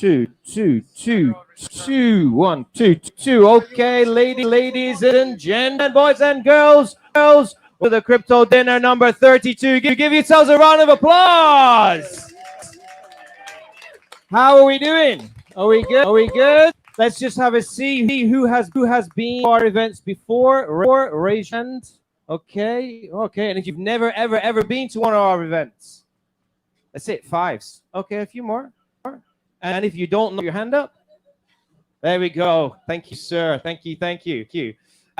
two, two, two, two, one, two, two. Okay, ladies and gentlemen, boys and girls, with the crypto dinner number 32. Give yourselves a round of applause. How are we doing? Are we good? Are we good? Let's just have a see who has been to our events before. Raise your hand. Okay, okay. And if you've never ever been to one of our events, that's it. Fives. Okay, a few more. And if you don't know, your hand up. There we go. Thank you, sir. Thank you.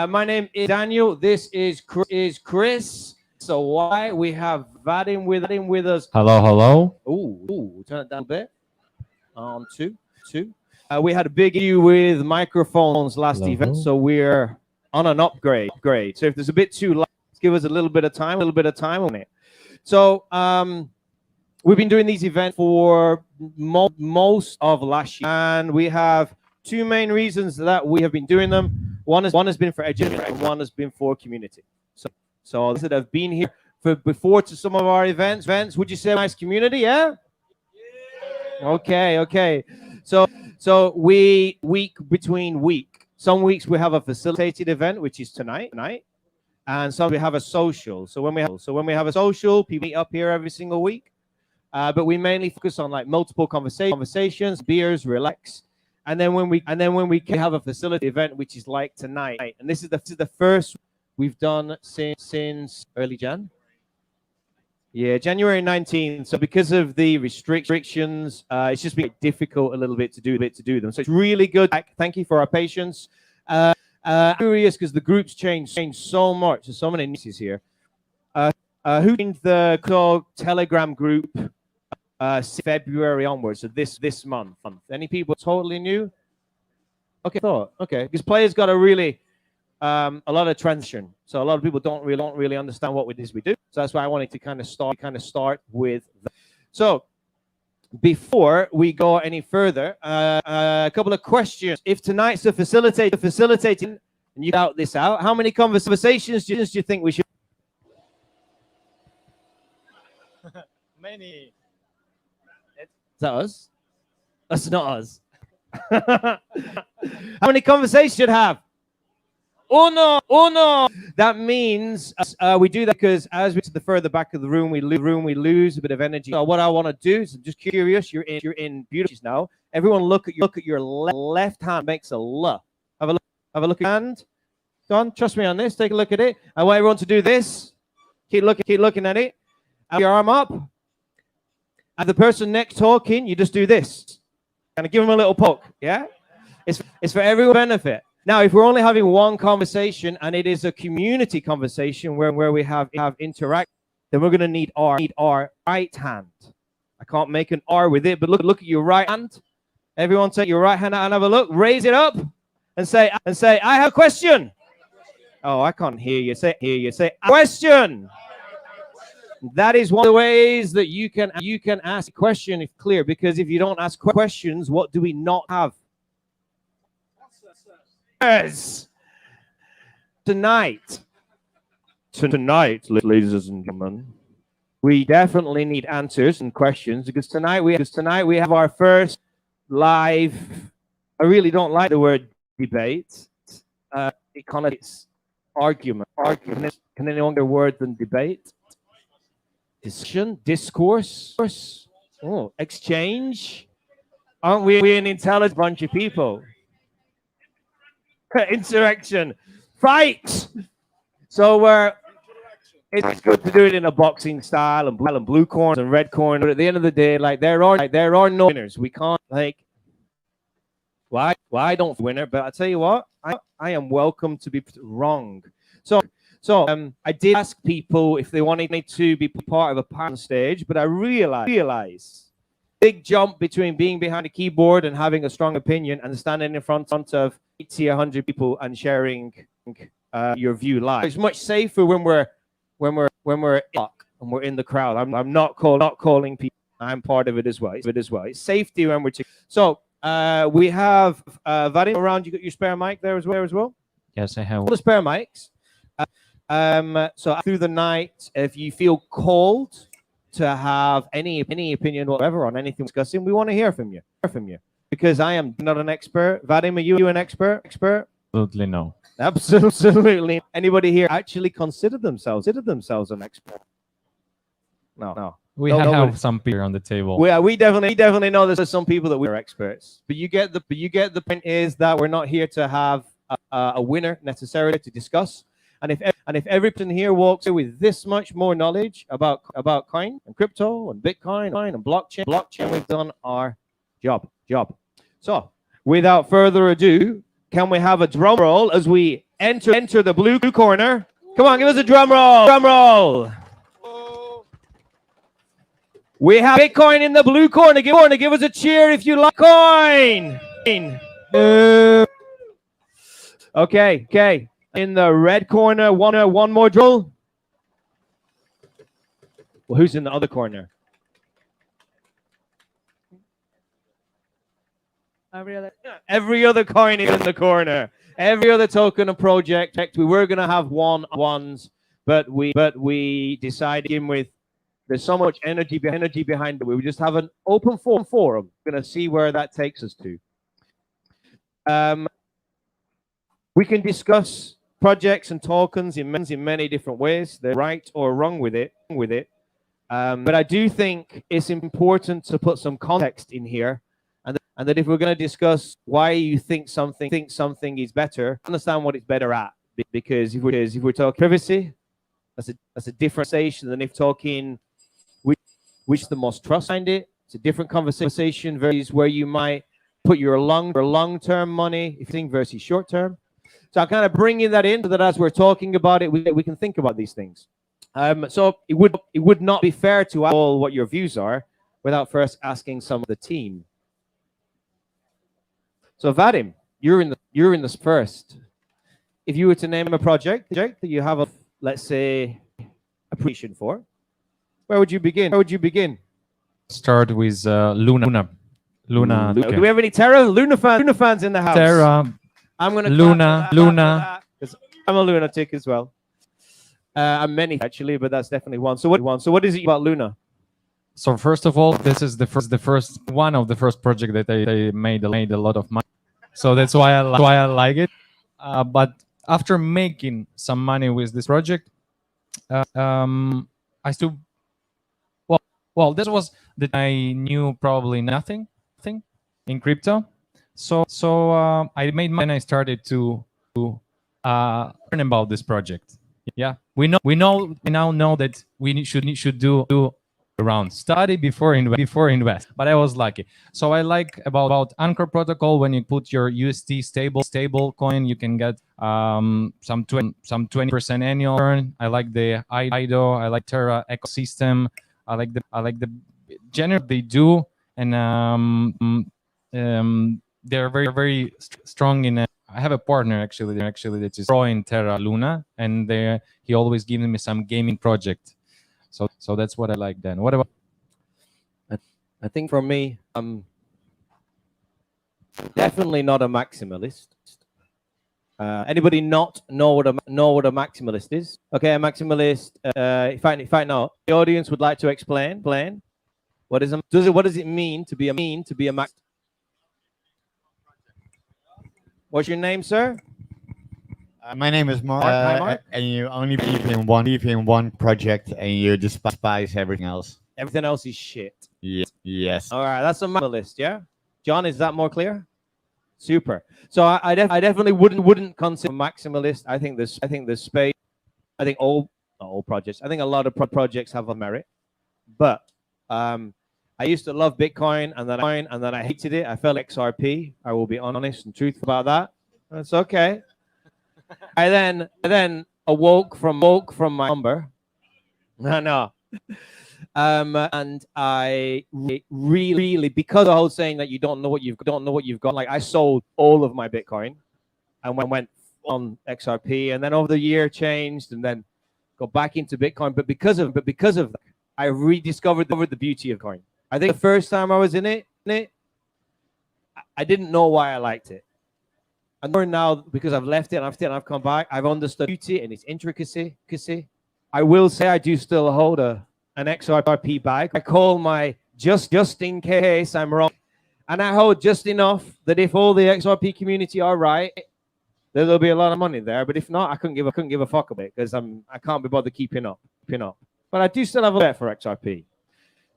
My name is Daniel. This is Chris. So why we have Vadim with us. Hello. Ooh, turn it down a bit. Two. We had a big issue with microphones last event, so we're on an upgrade. So if there's a bit too loud, give us a little bit of time on it. So we've been doing these events for most of last year, and we have two main reasons that we have been doing them. One has been for education, and one has been for community. So those that have been here before to some of our events, would you say a nice community? Yeah. Okay. So we week between week. Some weeks we have a facilitated event, which is tonight, and some we have a social. So when we have a social, people meet up here every single week. But we mainly focus on like multiple conversations, beers, relax, and then when we have a facility event, which is like tonight, and this is the first we've done since early Jan. Yeah, January 19th. So because of the restrictions, it's just been difficult a little bit to do them. So it's really good. Thank you for our patience. Curious because the groups changed so much. There's so many nieces here. Who joined the Telegram group February onwards? So this month. Any people totally new? Okay. Because players got a really a lot of transition. So a lot of people don't really understand what it is we do. So that's why I wanted to kind of start with that. So before we go any further, a couple of questions. If tonight's a facilitating, and you out this out, how many conversations do you think we should? Many. Is that us? That's not us. How many conversations should have? Oh no! That means we do that because as we get to the further back of the room, we lose a bit of energy. So what I want to do is, I'm just curious. You're in beautiful now. Everyone, look at your left hand. Makes a L. Have a look at your hand. Go on, trust me on this. Take a look at it. I want everyone to do this. Keep looking at it. Have your arm up. And the person next talking, you just do this. Kind of give them a little poke. Yeah, it's for everyone's benefit. Now, if we're only having one conversation and it is a community conversation where we have interact, then we're going to need our right hand. I can't make an R with it, but look at your right hand. Everyone take your right hand out and have a look. Raise it up and say, I have a question. Oh, I can't hear you. Say question. That is one of the ways that you can ask a question if clear, because if you don't ask questions, what do we not have? Tonight, ladies and gentlemen, we definitely need answers and questions because tonight we have our first live. I really don't like the word debate. It connotates argument. Can anyone get a word than debate? Discussion, discourse, exchange. Aren't we an intelligent bunch of people? Interaction, fight. So it's good to do it in a boxing style and blue corners and red corners. But at the end of the day, like there are no winners. We can't why don't winner? But I tell you what, I am welcome to be wrong. So I did ask people if they wanted me to be part of a panel stage, but I realized big jump between being behind a keyboard and having a strong opinion and standing in front of 80, 100 people and sharing your view live. It's much safer when we're in the crowd. I'm not calling people. I'm part of it as well. It's safety when we're so we have Vadim around. You got your spare mic there as well. Yes, I have all the spare mics. So through the night, if you feel called to have any opinion whatever on anything discussing, we want to hear from you. because I am not an expert. Vadim, are you an expert? Absolutely no. Absolutely. Anybody here actually consider themselves an expert? No. We have some people on the table. We definitely know there's some people that we're experts. But you get the point is that we're not here to have a winner necessarily to discuss. And if every person here walks in with this much more knowledge about coin and crypto and Bitcoin and blockchain, we've done our job. So, without further ado, can we have a drum roll as we enter the blue corner? Come on, give us a drum roll. Drum roll. We have Bitcoin in the blue corner. Give us a cheer if you like coin. Okay. In the red corner, one more drill. Well, who's in the other corner? Every other coin is in the corner. Every other token and project. We were going to have ones, but we decided in with there's so much energy behind it. We would just have an open forum. We're going to see where that takes us to. We can discuss projects and tokens in many different ways. They're right or wrong with it. But I do think it's important to put some context in here, and that if we're going to discuss why you think something is better, understand what it's better at. Because if we're talking privacy, that's a different conversation than if talking which the most trust behind it. It's a different conversation versus where you might put your long-term money, if you think versus short-term. So I'm kind of bringing that in so that as we're talking about it, we can think about these things. So it would not be fair to ask all what your views are without first asking some of the team. So Vadim, you're in this first. If you were to name a project that you have let's say appreciation for, where would you begin? Start with Luna. Okay. Do we have any Luna fans in the house? Terra. I'm gonna Luna. Because I'm a lunatic as well. I'm many actually, but that's definitely one. So what is it about Luna? So first of all, this is one of the first project that I made a lot of money. So that's why I like it. But after making some money with this project, I still this was that I knew probably nothing in crypto. So I made money and I started to learn about this project. Yeah, we now know that we should do around study before invest. But I was lucky. So I like about Anchor protocol. When you put your UST stable coin, you can get some 20% annual return. I like the IDO. I like Terra ecosystem. I like the general they do, and they're very strong in. I have a partner actually that is growing Terra Luna, and he always gives me some gaming project. So that's what I like. Then what about? I think for me, definitely not a maximalist. Anybody not know what a maximalist is? Okay, a maximalist. If I know, the audience would like to explain. What does it mean to be a max? What's your name, sir? My name is Mark. Hi, Mark. And you only believe in one project, and you despise everything else. Everything else is shit. Yes. All right, that's a maximalist, yeah. John, is that more clear? Super. So I definitely wouldn't consider maximalist. I think there's space. I think all projects. I think a lot of projects have a merit, but I used to love Bitcoin, and then I hated it. I felt XRP. I will be honest and truthful about that. That's okay. I then awoke from my slumber. No. And I really, because of the whole saying that you don't know what you've got. Like I sold all of my Bitcoin, and went on XRP, and then over the year changed, and then got back into Bitcoin. But because of that, I rediscovered the beauty of coin. I think the first time I was in it, I didn't know why I liked it. And now, because I've left it and I've come back, I've understood beauty and its intricacy. I will say I do still hold an XRP bag. I call my just in case I'm wrong. And I hold just enough that if all the XRP community are right, there'll be a lot of money there. But if not, I couldn't give a fuck about it because I can't be bothered keeping up. But I do still have a bet for XRP.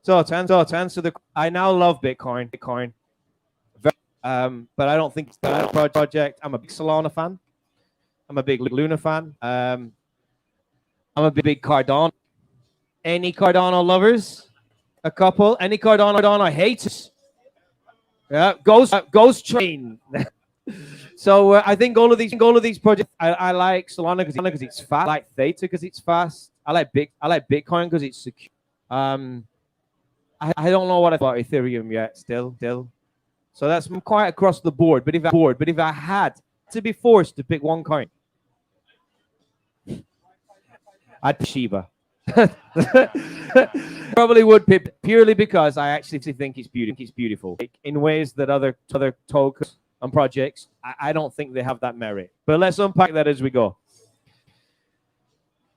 So to answer I now love Bitcoin. But I don't think it's the project. I'm a big Solana fan. I'm a big Luna fan. I'm a big Cardano. Any Cardano lovers? A couple. Any Cardano haters? Yeah, Ghost Train. So I think all of these projects. I like Solana because it's fast. I like Theta because it's fast. I like Bitcoin because it's secure. I don't know what I thought Ethereum yet. Still. So that's quite across the board. But if I had to be forced to pick one coin, I'd pick Shiba. Probably would pick purely because I actually think it's beautiful in ways that other tokens and projects I don't think they have that merit. But let's unpack that as we go.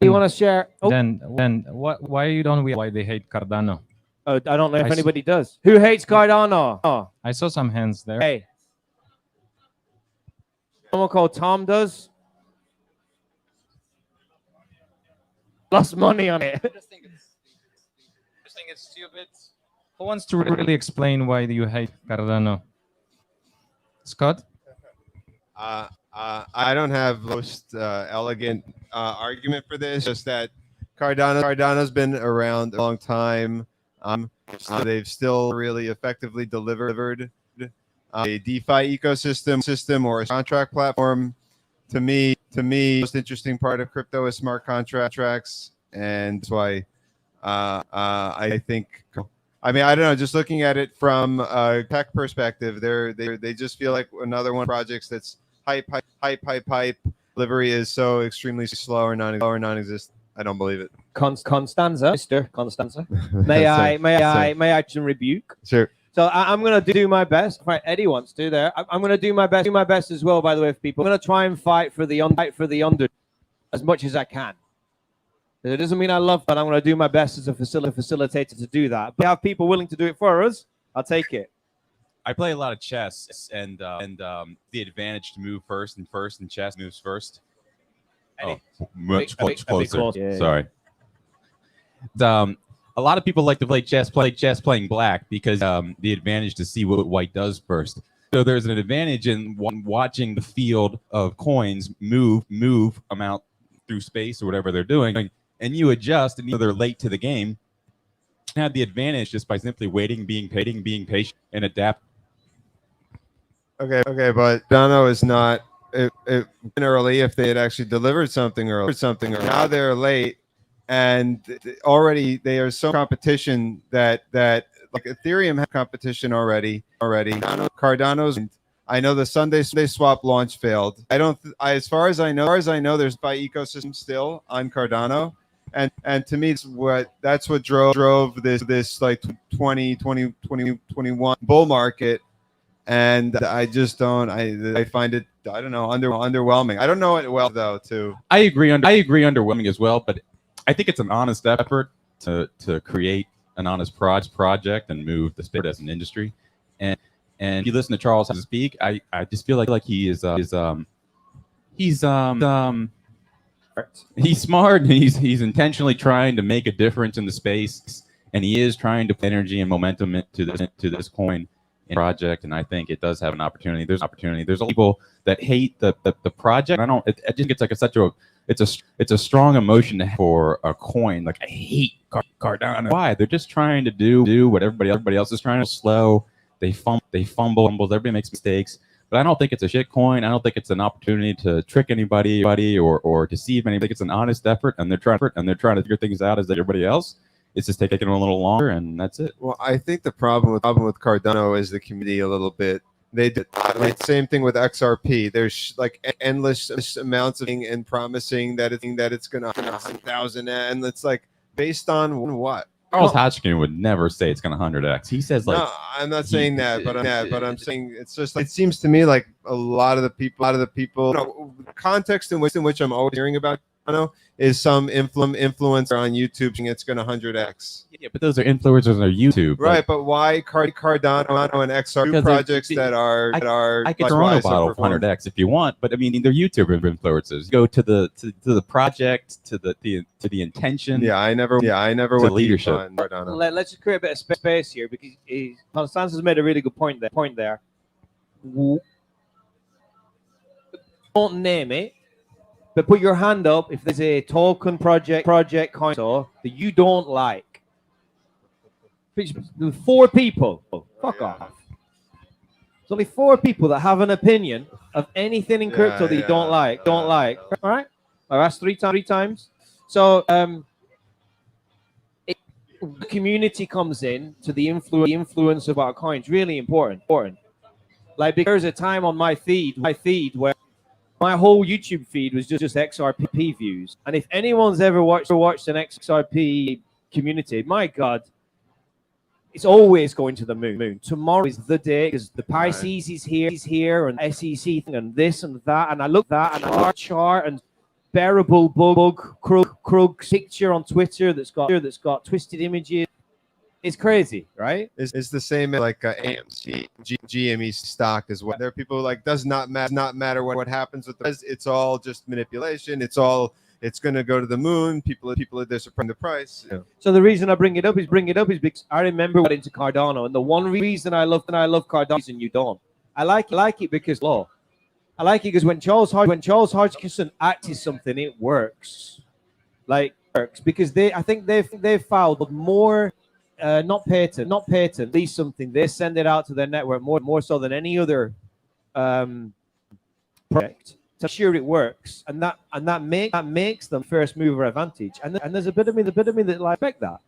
You want to share? Oh. Then why they hate Cardano? I don't know if anybody does. Who hates Cardano? Oh. I saw some hands there. Hey. Someone called Tom does. Lost money on it. I just think it's stupid. Who wants to really explain why you hate Cardano? Scott? I don't have most elegant argument for this. Just that Cardano's been around a long time. They've still really effectively delivered a DeFi ecosystem or a contract platform. To me, the most interesting part of crypto is smart contracts, and that's why I think. I mean, I don't know. Just looking at it from a tech perspective, they just feel like another one of the projects that's hype. Delivery is so extremely slow or non-existent. I don't believe it. Constanza, Mr. Constanza. May I action rebuke? Sure. So I'm gonna do my best. Right, Eddie wants to there. I'm gonna do my best as well. By the way, for people, I'm gonna try and fight for the under as much as I can. It doesn't mean I love that. I'm gonna do my best as a facilitator to do that. But have people willing to do it for us, I'll take it. I play a lot of chess, and the advantage to move first, and chess moves first. Eddie. Oh, much closer. Yeah. Sorry. A lot of people like to play chess playing black because the advantage to see what white does first. So there's an advantage in watching the field of coins move amount through space or whatever they're doing, and you adjust, and they're late to the game. You have the advantage just by simply waiting, being patient, and adapt. Okay, but Cardano is not it early. If they had actually delivered something early, now they're late. And already there is some competition that like Ethereum has competition already. Cardano's. I know the Sunday swap launch failed. As far as I know, there's by ecosystem still on Cardano, and to me, that's what drove this like 2021 bull market. And I just don't. I find it. I don't know. Underwhelming. I don't know it well though. Too. I agree. Underwhelming as well, but I think it's an honest effort to create an honest project and move the space as an industry. And if you listen to Charles speak, I just feel like he's smart and he's intentionally trying to make a difference in the space, and he is trying to put energy and momentum into this coin project. And I think it does have an opportunity. There's opportunity. There's people that hate the project. I just think it's like it's a strong emotion for a coin. Like I hate Cardano. Why? They're just trying to do what everybody else is trying to slow. They fumble. Everybody makes mistakes. But I don't think it's a shit coin. I don't think it's an opportunity to trick anybody or deceive anybody. I think it's an honest effort, and they're trying to figure things out as everybody else. It's just taking a little longer, and that's it. Well, I think the problem with Cardano is the community a little bit. They did the same thing with XRP. There's like endless amounts of and promising that it's going to 1,000, and it's like based on what? Charles Hodgkin would never say it's going to 100x. He says like. No, I'm not saying that, but I'm saying it's just like, it seems to me like a lot of the people, context in which I'm always hearing about is some influencer on YouTube saying it's going to 100x. Yeah, but those are influencers on YouTube. Right, but why Cardano and XR Because projects that are I could like Toronto wise bottle are for 100x if you want, but I mean they're YouTube influencers. Go to the project, to the intention. Yeah, I never To went leadership. deep on Cardano. Let's just create a bit of space here because Constanza's made a really good point there. Don't name it, but put your hand up if there's a token project coin that you don't like. 4 people. Fuck off. There's only 4 people that have an opinion of anything in crypto that you don't like. All right? I've asked 3 times. So the community comes in to the influence of our coins. Really important. Like, because there's a time on my feed where my whole YouTube feed was just XRP views. And if anyone's ever watched an XRP community, my God, it's always going to the moon. Tomorrow is the day because the Pisces is here, and SEC and this and that. And I look at that and our chart and bearable bug Krug picture on Twitter that's got twisted images. It's crazy, right? It's the same like AMC, GME stock as well. There are people like does not matter what happens with the. It's all just manipulation. It's going to go to the moon. People are there suppressing the price. Yeah. So the reason I bring it up is because I remember what into Cardano, and the one reason I love Cardano and you don't. I like it because law. I like it because when Charles Hodgkinson acts something, it works. Because I think they've filed more. Not patent, at least something. They send it out to their network more so than any other project to ensure it works, and that makes them first mover advantage. And there's a bit of me that like expect that,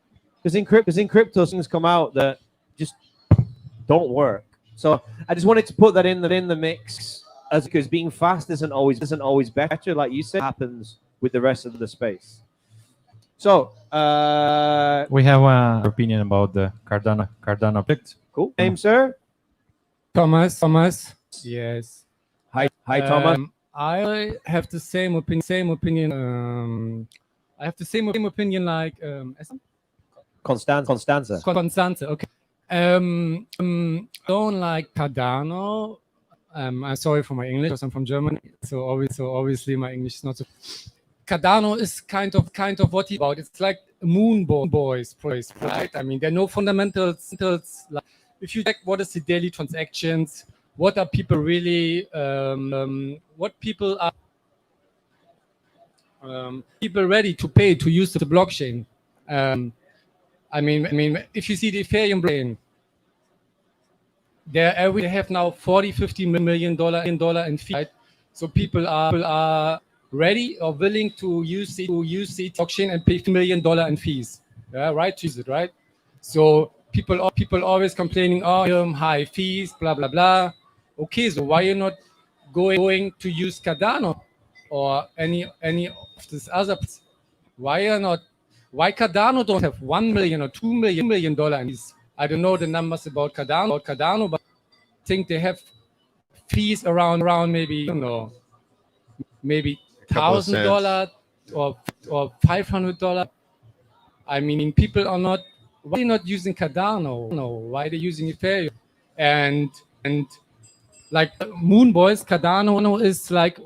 because in crypto things come out that just don't work. So I just wanted to put that in the mix, as because being fast isn't always better, like you said, happens with the rest of the space. So we have an opinion about the Cardano project. Cool. Name, sir? Thomas. Yes. Hi, Thomas. I have the same opinion. I have the same opinion like Constanza. Okay. Don't like Cardano. I'm sorry for my English because I'm from Germany. So obviously my English is not so. Cardano is kind of what he's about. It's like Moon Boys, right? I mean, there are no fundamentals. Like, if you check what is the daily transactions, what are people really, what people are people ready to pay to use the blockchain. I mean, if you see the Ethereum blockchain, they have now $40-50 million in fees. Right? So people are ready or willing to use the blockchain and pay $1 million in fees. Yeah, right, to use it, right? So people always complaining, high fees, blah blah blah. Okay, so why you're not going to use Cardano or any of this other? Why Cardano don't have $1 million or $2 million in fees? I don't know the numbers about Cardano, but I think they have fees around maybe, I don't know, maybe $1,000 or $500. I mean, people are not. Why are they not using Cardano? No, why are they using Ethereum? And like Moon Boys, Cardano is like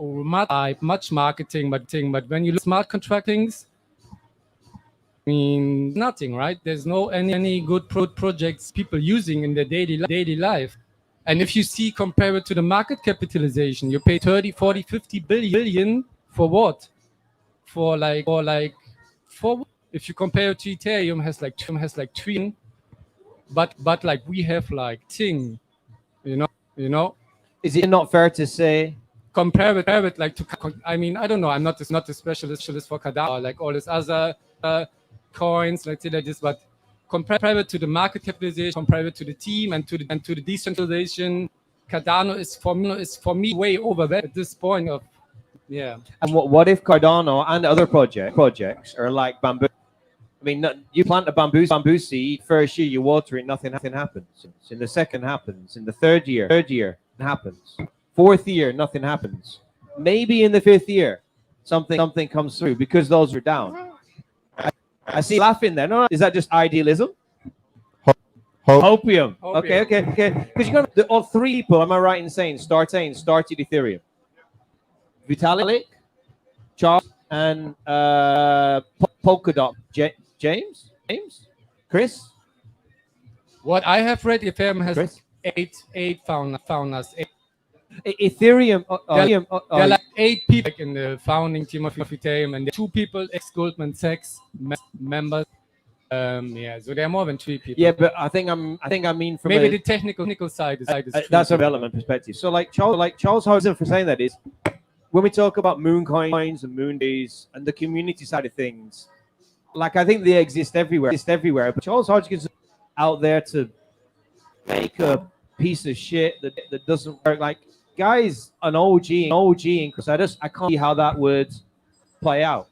much marketing, but when you look at smart contract things, I mean nothing, right? There's no any good projects people using in their daily life. And if you see, compare it to the market capitalization, you pay 30, 40, 50 billion for what? For if you compare it to Ethereum has like trillion, but like we have like thing, you know. Is it not fair to say compare it like to? I mean, I don't know. I'm not a specialist for Cardano, like all these other coins, let's say like this, but compare it to the market capitalization, compare it to the team and to the decentralization. Cardano is for me way over at this point of. Yeah. And what if Cardano and other projects are like bamboo? I mean, you plant a bamboo seed. First year you water it, nothing happens. In the second happens. In the third year it happens. Fourth year, nothing happens. Maybe in the fifth year, something comes through because those are down. I see laughing there. No, is that just idealism? Hopium. Okay. Because you got all three people. Am I right in saying started Ethereum? Vitalik, Charles, and Polkadot. James, Chris. What I have read, Ethereum has Chris? eight founders. Ethereum. There are like 8 people in the founding team of Ethereum, and there are 2 people ex-Goldman Sachs members. So there are more than 3 people. Yeah, but I mean from maybe the technical side is that's a relevant perspective. So like Charles Hauser for saying that is when we talk about moon coins and moon days and the community side of things, like I think they exist everywhere. But Charles Hodgkin's out there to make a piece of shit that doesn't work. Like guys, an OG because I can't see how that would play out.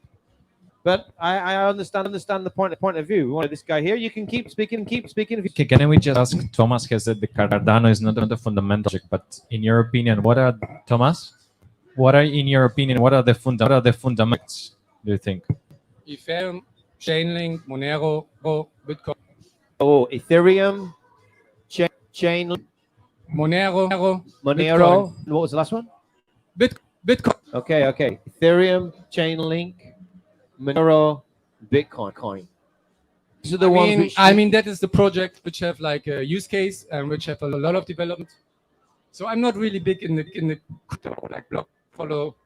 But I understand the point of view. We want this guy here. You can keep speaking. Okay, can we just ask Thomas has said the Cardano is not a fundamental project, but in your opinion, what are the fundamentals, do you think? Ethereum, Chainlink, Monero, Bitcoin. Oh, Ethereum, Chainlink, Monero. Monero. What was the last one? Bitcoin. Okay. Ethereum, Chainlink, Monero, Bitcoin. These are the ones. I mean, that is the project which have like a use case and which have a lot of development. So I'm not really big in the crypto like block follow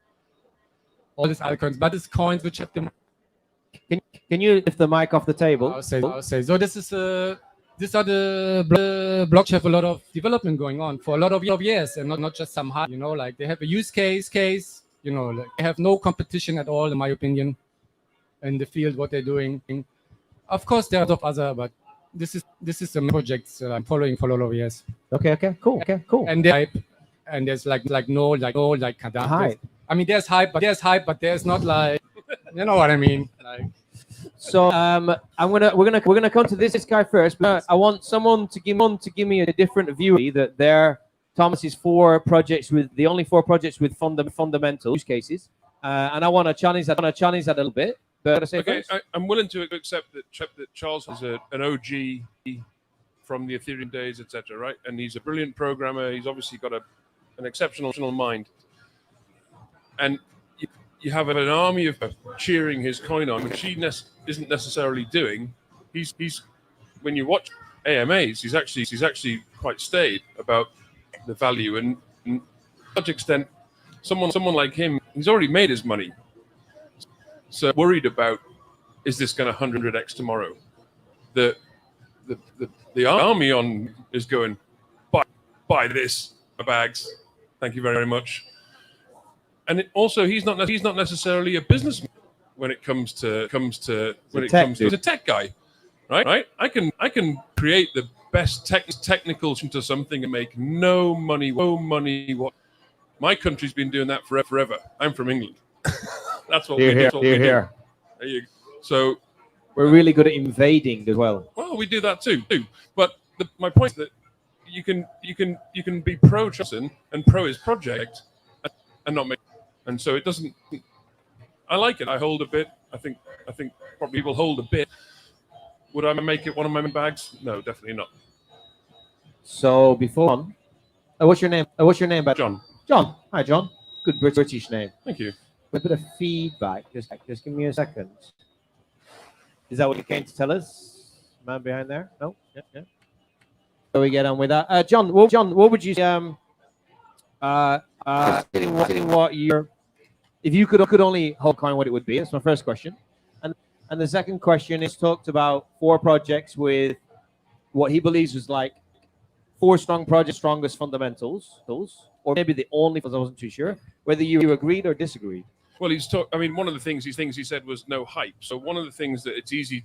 all these altcoins, but it's coins which have the. Can you lift the mic off the table? I'll say. So these are the blockchain have a lot of development going on for a lot of years, and not just some hard. Like they have a use case. Like they have no competition at all, in my opinion, in the field what they're doing. Of course, there are a lot of other, but this is the projects I'm following for a lot of years. Okay, cool. And there's like Cardano. Hype. I mean, there's hype, but there's not like, you know what I mean? Like. So we're gonna come to this guy first, but I want someone to give me a different view that there. Thomas's the only four projects with fundamental use cases, and I want to challenge that a little bit. But I'm willing to accept that Charles is an OG from the Ethereum days, etc. Right, and he's a brilliant programmer. He's obviously got an exceptional mind, and you have an army of cheering his coin on, which he isn't necessarily doing. He's when you watch AMAs, he's actually quite staid about the value, and to a large extent, someone like him, he's already made his money. So worried about, is this going to 100x tomorrow? The army on is going, buy this, bags. Thank you very much. And also, he's not necessarily a businessman when it comes to a tech guy, right? I can create the best technical to something and make no money. What my country's been doing that forever. I'm from England. That's what we do. Here. So we're really good at invading as well. Well, we do that too. But my point is that you can be pro Johnson and pro his project and not make. And so it doesn't. I like it. I hold a bit. I think probably will hold a bit. Would I make it one of my bags? No, definitely not. So before, what's your name? John. John. Hi, John. Good British name. Thank you. A bit of feedback. Just give me a second. Is that what you came to tell us? Man behind there? No. Yeah. So we get on with that. John, what would you say? What your, if you could only hold coin, what it would be? That's my first question. And the second question is talked about 4 projects with what he believes was like 4 strong projects, strongest fundamentals, or maybe the only, because I wasn't too sure whether you agreed or disagreed. Well, one of the things he said was no hype. So one of the things that it's easy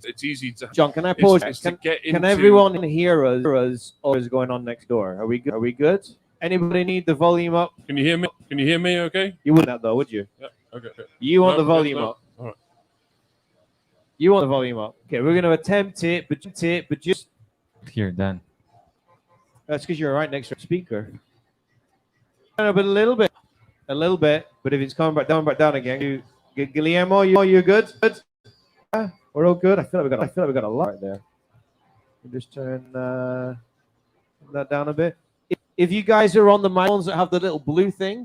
to. John, can I pause? Can everyone hear us or is going on next door? Are we good? Anybody need the volume up? Can you hear me? Can you hear me? Okay. You wouldn't though, would you? Yeah. Okay. You want the volume up? All right. You want the volume up? Okay, we're going to attempt it, but just Here, Dan. that's because you're right next to a speaker. No, but a little bit. But if it's coming back down again, Guillermo, you good? Good. Yeah, we're all good. I feel like we got a lot right there. Just turn that down a bit. If you guys are on the ones that have the little blue thing,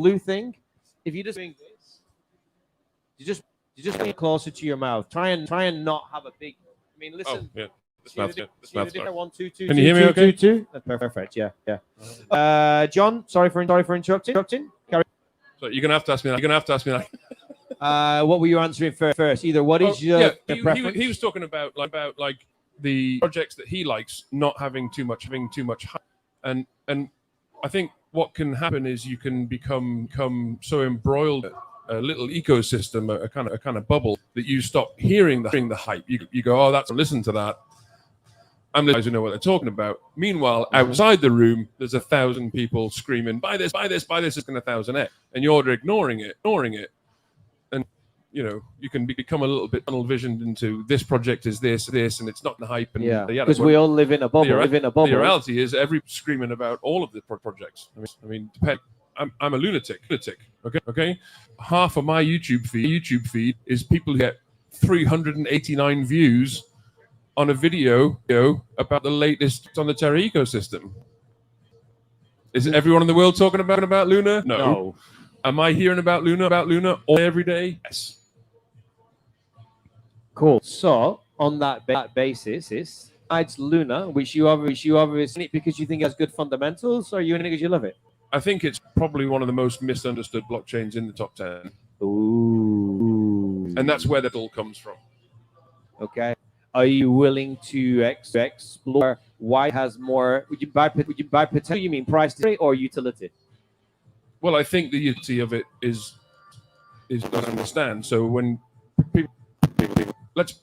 if you just doing this, you just get closer to your mouth. Try and not have a big. I mean, listen. Oh, yeah. One, two, two, Can you hear me okay? two. Perfect. Yeah. John, sorry for interrupting. Carry. So you're gonna have to ask me. That. What were you answering first? Either what is your preference? He was talking about like the projects that he likes not having too much hype. And I think what can happen is you can become so embroiled in a little ecosystem, a kind of bubble, that you stop hearing the hype. You go, oh, listen to that. I'm the guys who know what they're talking about. Meanwhile, outside the room, there's 1,000 people screaming, buy this, it's going to 1,000x. And you're ignoring it. And, you can become a little bit tunnel visioned into this project is this, and it's not the hype. And because we all live in a bubble. The reality is every screaming about all of the projects. I mean, I'm a lunatic. Okay. Half of my YouTube feed is people who get 389 views on a video about the latest on the Terra ecosystem. Is everyone in the world talking about Luna? No. Am I hearing about Luna all every day? Yes. Cool. So on that basis, besides Luna, which you obviously because you think it has good fundamentals, or are you in it because you love it? I think it's probably one of the most misunderstood blockchains in the top 10. Ooh. And that's where that all comes from. Okay. Are you willing to explore why it has more? Would you buy potential? You mean price or utility? Well, I think the utility of it is to understand. So when people, let's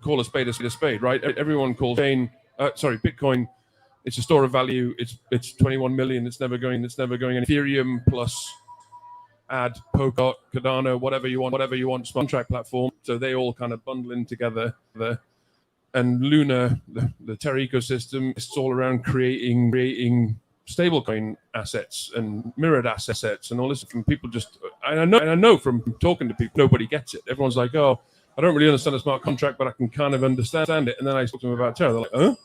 call a spade a spade, right? Everyone calls Bitcoin. It's a store of value. It's 21 million. It's never going. Ethereum plus add Polkadot, Cardano, whatever you want, smart contract platform. So they all kind of bundle in together. And Luna, the Terra ecosystem, it's all around creating stablecoin assets and mirrored assets and all this. And people I know from talking to people, nobody gets it. Everyone's like, oh, I don't really understand a smart contract, but I can kind of understand it. And then I talk to them about Terra. They're like, huh?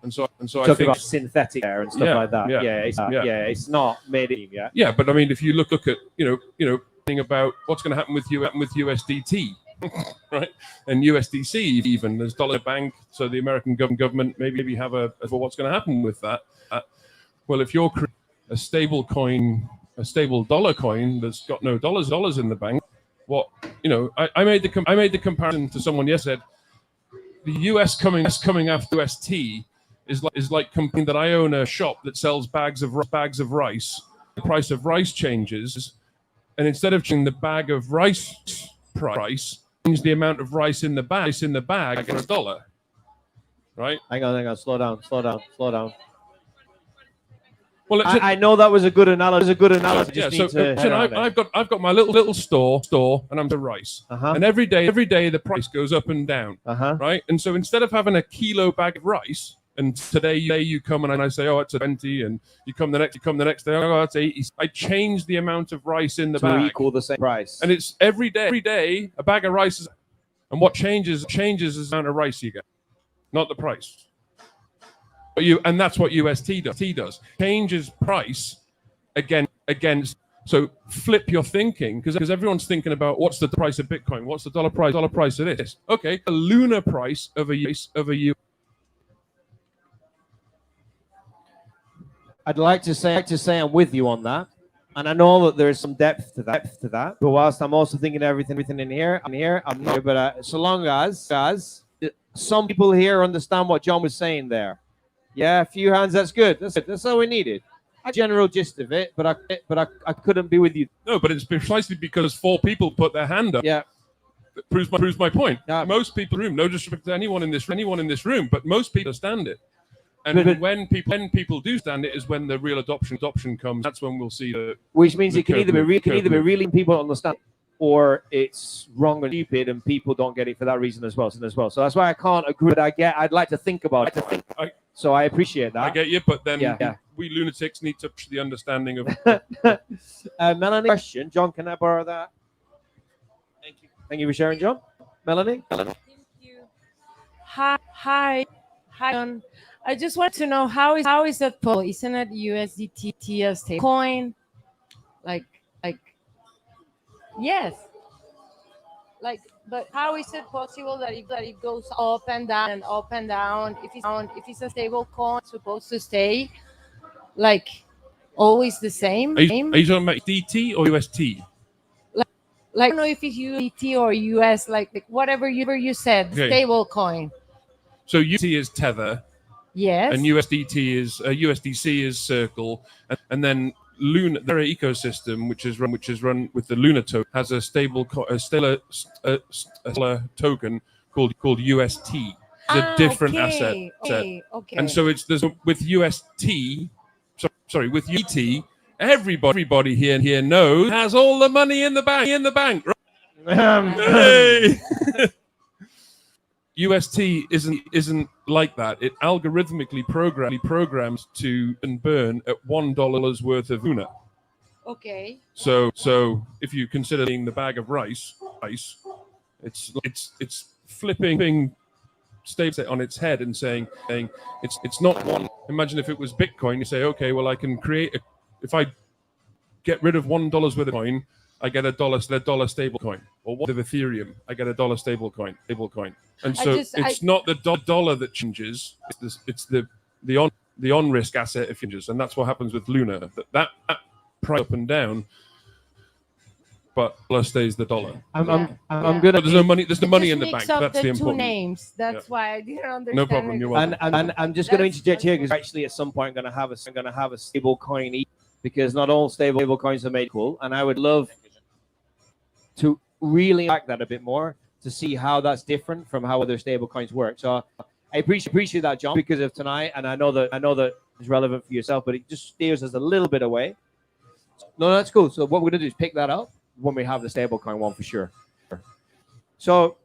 And so I think about synthetic there and stuff like that. It's not made in yet. Yeah, but I mean, if you look at thing about what's going to happen with USDT, right, and USDC even there's dollar bank, so the American government maybe have for what's going to happen with that. Well, if you're creating a stable dollar coin that's got no dollars in the bank, I made the comparison to someone yesterday. The US coming after UST is like company that I own a shop that sells bags of rice. The price of rice changes, and instead of changing the bag of rice price, change the amount of rice in the bag for $1. Right? Hang on. Slow down. Well, I know that was a good analogy. I've got my little store, and I'm the rice. And every day the price goes up and down. Right? And so instead of having a kilo bag of rice, and today you come and I say, oh, it's a 20, and you come the next day, oh, it's 80. I change the amount of rice in the bag to equal the same price. And it's every day a bag of rice and what changes is the amount of rice you get, not the price. And that's what UST does. Changes price against. So flip your thinking, because everyone's thinking about what's the price of Bitcoin, what's the dollar price of this. Okay, the Luna price of a U. I'd like to say I'm with you on that, and I know that there is some depth to that. But whilst I'm also thinking everything in here, I'm not. But so long as some people here understand what John was saying there. Yeah, a few hands. That's good. That's all we needed. A general gist of it, but I couldn't be with you. No, but it's precisely because 4 people put their hand up. Yeah, that proves my point. Yeah. Most people in the room, no disrespect to anyone in this room, but most people stand it. And when people do stand it is when the real adoption comes. That's when we'll see which means it can either be really people understand, or it's wrong and stupid, and people don't get it for that reason as well. So that's why I can't agree. But I'd like to think about it. So I appreciate that. I get you, but then we lunatics need to push the understanding of. Melanie, question, John, can I borrow that? Thank Thank you for sharing, John. Melanie? Thank you. Hi. I just want to know how is that possible? Isn't it USDT a stable coin? Like yes. Like, but how is it possible that it goes up and down and up and down? If it's a stable coin, it's supposed to stay like always the same. Are you talking about DT or UST? Like I don't know if it's USDT or US, like whatever you said, Okay. stable coin. So UT is Tether, Yes. and USDT is USDC is Circle, and then Luna, their ecosystem, which is run with the Luna token, has a stable stellar token called UST. It's a different asset. Okay. And so there's with UST, with UT, everybody here knows has all the money in the bank. Right? Hey! UST isn't like that. It algorithmically programs to burn at $1 worth of Luna. Okay. So if you consider being the bag of rice, it's flipping stable on its head and saying it's not one. Imagine if it was Bitcoin. You say, okay, well I can create if I get rid of $1 worth of coin, I get a dollar stable coin. Or what of Ethereum, I get a dollar stable coin. And so it's not the dollar that changes. It's the on risk asset if it changes, and that's what happens with Luna. That price up and down, but dollar stays the dollar. I'm But gonna. there's no money. There's no money in the Mix bank. up That's the two important. names. That's why I didn't understand. No problem. it. You're welcome. And I'm just going to interject here because actually at some point I'm going to have a stable coin because not all stable coins are made equal, and I would love to really unpack that a bit more to see how that's different from how other stable coins work. So I appreciate that, John, because of tonight, and I know that it's relevant for yourself, but it just steers us a little bit away. No, that's cool. So what we're gonna do is pick that up when we have the stablecoin one for sure. So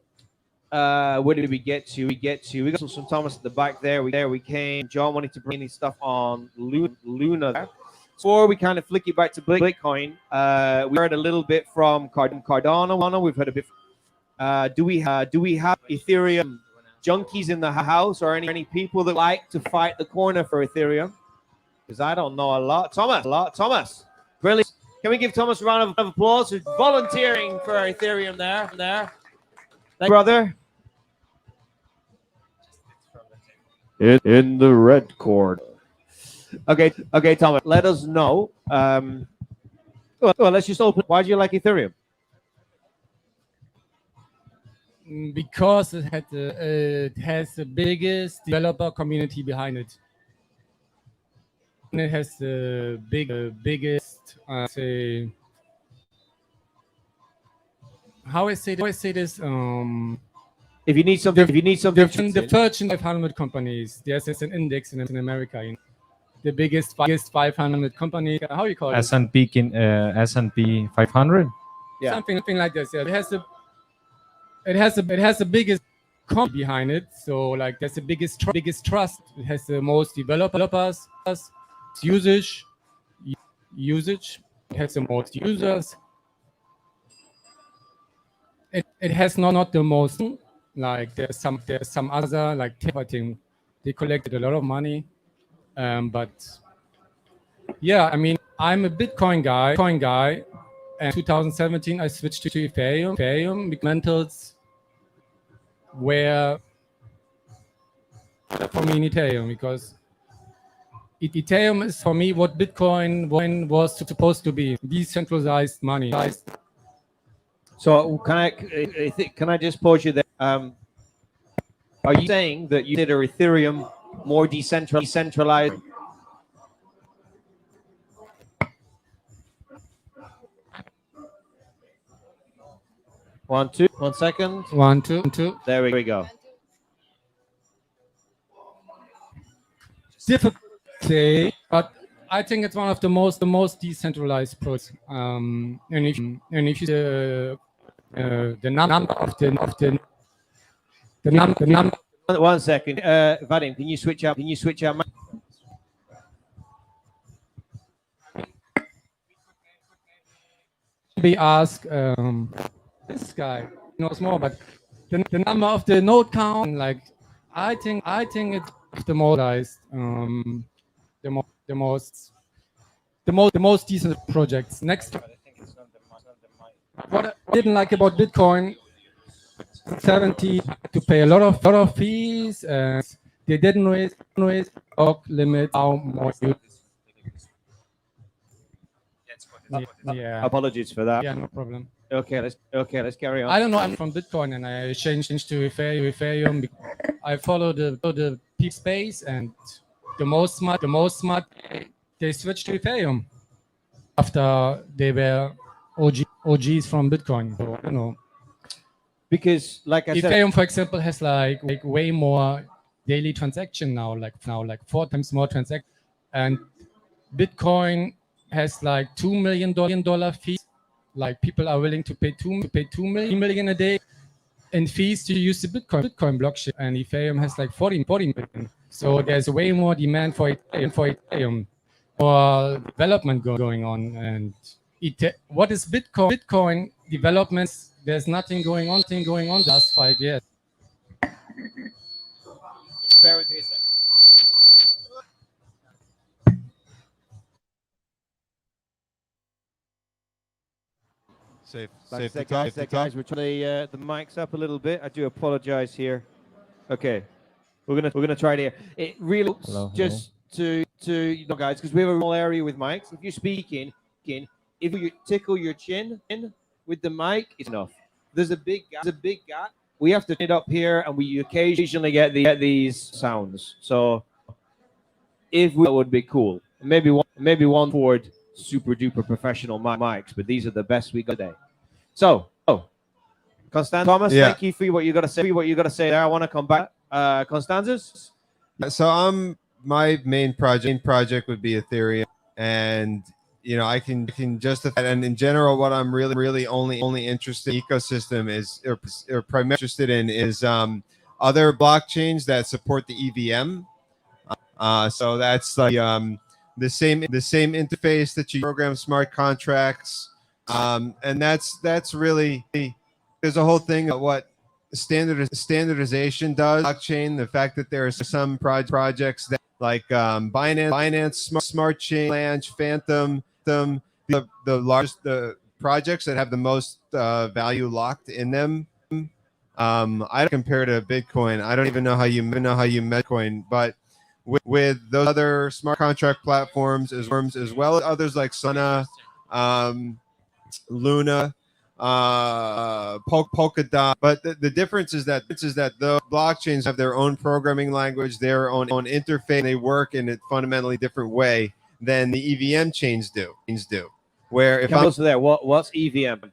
where did we get to? We got some Thomas at the back there. We came. John wanted to bring any stuff on Luna there. Before we kind of flick it back to Bitcoin, we heard a little bit from Cardano. We've heard a bit. Do we have Ethereum junkies in the house, or any people that like to fight the corner for Ethereum? Because I don't know a lot. Thomas, brilliant. Can we give Thomas a round of applause for volunteering for Ethereum there? Thank you, brother. In the red corner. Okay, Thomas. Let us know. Well, let's just open. Why do you like Ethereum? Because it has the biggest developer community behind it. And it has the biggest, say, how I say this. If you need something, The Fortune 500 companies. There's an index in America. You know, the biggest 500 company. How you call it? S&P 500. Yeah. Something like this. Yeah, it has the biggest company behind it. So like that's the biggest trust. It has the most developers, usage. It has the most users. It has not the most. Like there's some other like thing. They collected a lot of money, but yeah, I mean I'm a Bitcoin guy. And 2017 I switched to Ethereum. Fundamentals were for me in Ethereum because Ethereum is for me what Bitcoin was supposed to be: decentralized money. So can I just pause you there? Are you saying that you consider Ethereum more decentralized? One second. 1, 2. There we go. Difficult to say, but I think it's one of the most decentralized projects. And if you the number of the number. 1 second, Vadim, can you switch out? We ask this guy. knows more, but the number of the node count, like I think it's the most the most decent projects. Next, what I didn't like about Bitcoin, 70 to pay a lot of fees, and they didn't raise block limit how more you. Yeah. Apologies for that. Yeah, no problem. Okay, let's carry on. I don't know. I'm from Bitcoin, and I changed to Ethereum. I follow the peak space, and the most smart, they switched to Ethereum after they were OGs from Bitcoin. So, you know, Because, like I said, Ethereum, for example, has like way more daily transaction now, like 4 times more transaction, and Bitcoin has like $2 million fees. Like people are willing to pay two million a day in fees to use the Bitcoin blockchain, and Ethereum has like 40 million. So there's way more demand for Ethereum, for development going on. And what is Bitcoin? Bitcoin developments. There's nothing going on the last 5 years. bear with me a second. Safe Like to I talk. said, guys, we're trying the mics up a little bit. I do apologize here. Okay, we're gonna try it here. It really helps just to you know, guys, because we have a small area with mics. If you're speaking, if you tickle your chin with the mic, it's enough. There's a big gap. We have to turn it up here, and we occasionally get these sounds. So if we, that would be cool. Maybe one Ford super duper professional mics, but these are the best we got today. So, Constanza, Thomas, Yeah. thank you for what you got to say there. I want to come back. Constanza's? So my main project would be Ethereum, and you know I can justify that. And in general, what I'm really only interested in ecosystem is or primarily interested in is other blockchains that support the EVM. So that's like the same interface that you program smart contracts, and that's really, there's a whole thing about what standardization does blockchain. The fact that there are some projects that like Binance Smart Chain, Blanche, Phantom, the largest projects that have the most value locked in them. I don't compare to Bitcoin. I don't even know how you measure Bitcoin, but with those other smart contract platforms as well as others like Solana, Luna, Polkadot. But the difference is that the blockchains have their own programming language, their own interface. They work in a fundamentally different way than the EVM chains do. Where if I'm there, what's EVM?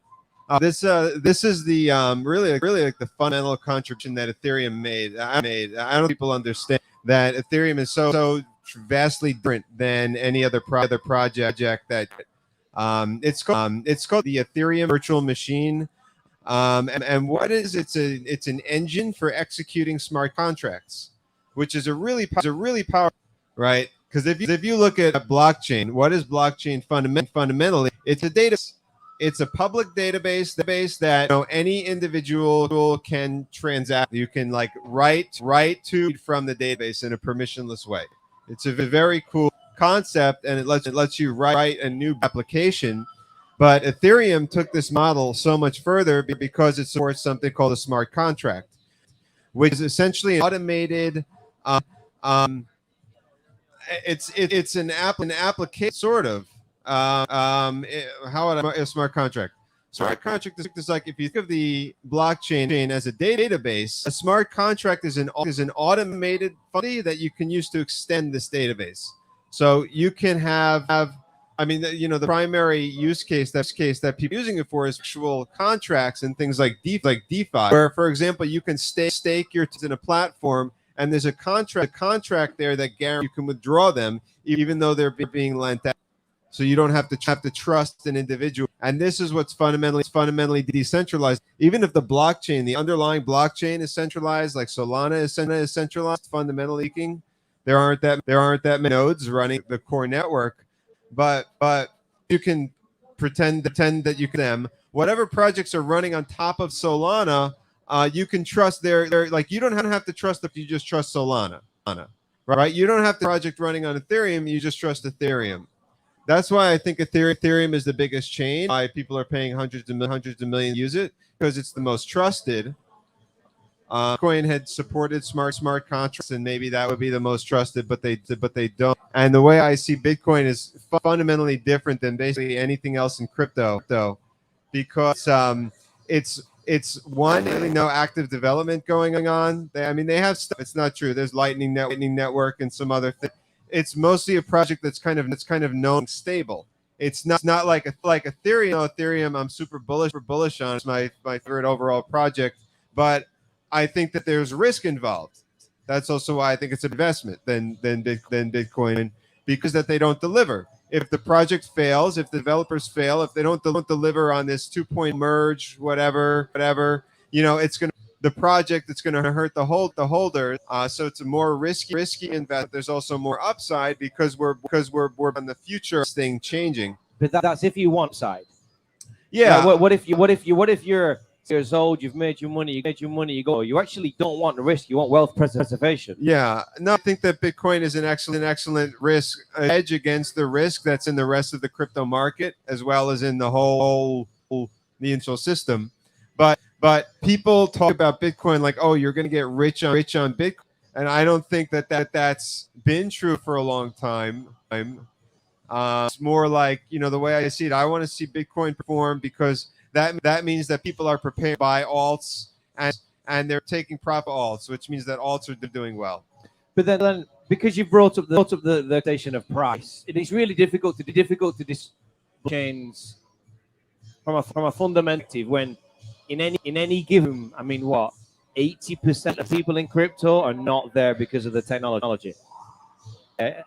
This is the really like the fundamental contribution that Ethereum made. I don't think people understand that Ethereum is so vastly different than any other project that it's called the Ethereum virtual machine. And what is it's an engine for executing smart contracts, which is a really powerful, right? Because if you look at a blockchain, what is blockchain fundamentally? It's a data. It's a public database that any individual can transact. You can like write to from the database in a permissionless way. It's a very cool concept, and it lets you write a new application. But Ethereum took this model so much further because it supports something called a smart contract, which is essentially an automated. It's an application sort of. How would a smart contract? Smart contract is like, if you think of the blockchain as a database, a smart contract is an automated function that you can use to extend this database. So you can have I mean, the primary use case that people are using it for is actual contracts and things like DeFi, where, for example, you can stake your in a platform, and there's a contract there that guarantees you can withdraw them even though they're being lent out. So you don't have to trust an individual. And this is what's fundamentally decentralized. Even if the underlying blockchain is centralized, like Solana is centralized, fundamentally speaking, there aren't that many nodes running the core network. But you can pretend that you can them whatever projects are running on top of Solana, you can trust their like you don't have to trust if you just trust Solana, right? You don't have the project running on Ethereum, you just trust Ethereum. That's why I think Ethereum is the biggest chain. Why people are paying hundreds of millions to use it, because it's the most trusted. Bitcoin had supported smart contracts, and maybe that would be the most trusted, but they don't. And the way I see Bitcoin is fundamentally different than basically anything else in crypto, because it's one, really no active development going on. They have stuff. It's not true. There's Lightning Network and some other thing. It's mostly a project that's kind of known stable. It's not like Ethereum. Ethereum, I'm super bullish on. It's my favorite overall project, but I think that there's risk involved. That's also why I think it's an investment than Bitcoin, because that they don't deliver. If the project fails, if the developers fail, if they don't deliver on this 2-point merge, whatever, it's going to the project that's going to hurt the holder. So it's a more risky investment. There's also more upside because we're on the future thing changing. But that's if you want side. Yeah. Like, what if you're years old, you've made your money, you go. You actually don't want the risk. You want wealth preservation. Yeah. No, I think that Bitcoin is an excellent risk hedge against the risk that's in the rest of the crypto market, as well as in the whole the financial system. But people talk about Bitcoin like, oh, you're going to get rich on Bitcoin, and I don't think that's been true for a long time. It's more like, the way I see it, I want to see Bitcoin perform, because that means that people are prepared to buy alts, and they're taking profit alts, which means that alts are doing well. But then because you brought up the station of price, it is really difficult to chains from a fundamental when in any given, 80% of people in crypto are not there because of the technology.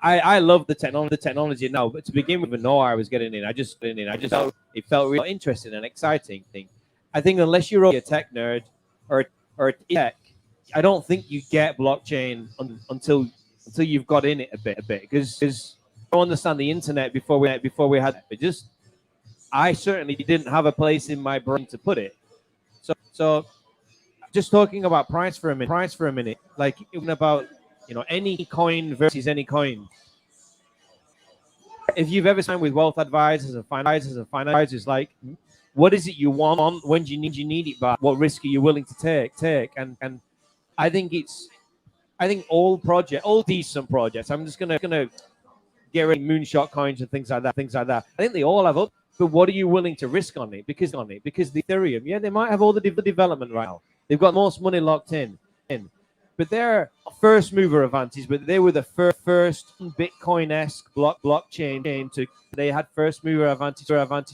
I love the technology now, but to begin with, no, I was getting in. I just felt it felt really interesting and exciting thing. I think unless you're a tech nerd or tech, I don't think you get blockchain until you've got in it a bit, because I don't understand the internet before we had it. Just I certainly didn't have a place in my brain to put it. So just talking about price for a minute, like even about any coin versus any coin. If you've ever signed with wealth advisors and advisors, like, what is it you want? When do you need it back? What risk are you willing to take? And I think all decent projects. I'm just gonna get rid of moonshot coins and things like that. I think they all have up. But what are you willing to risk on it? Because the Ethereum, they might have all the development right now. They've got most money locked in. But they're first mover advantage. But they were the first Bitcoin-esque blockchain they had first mover advantage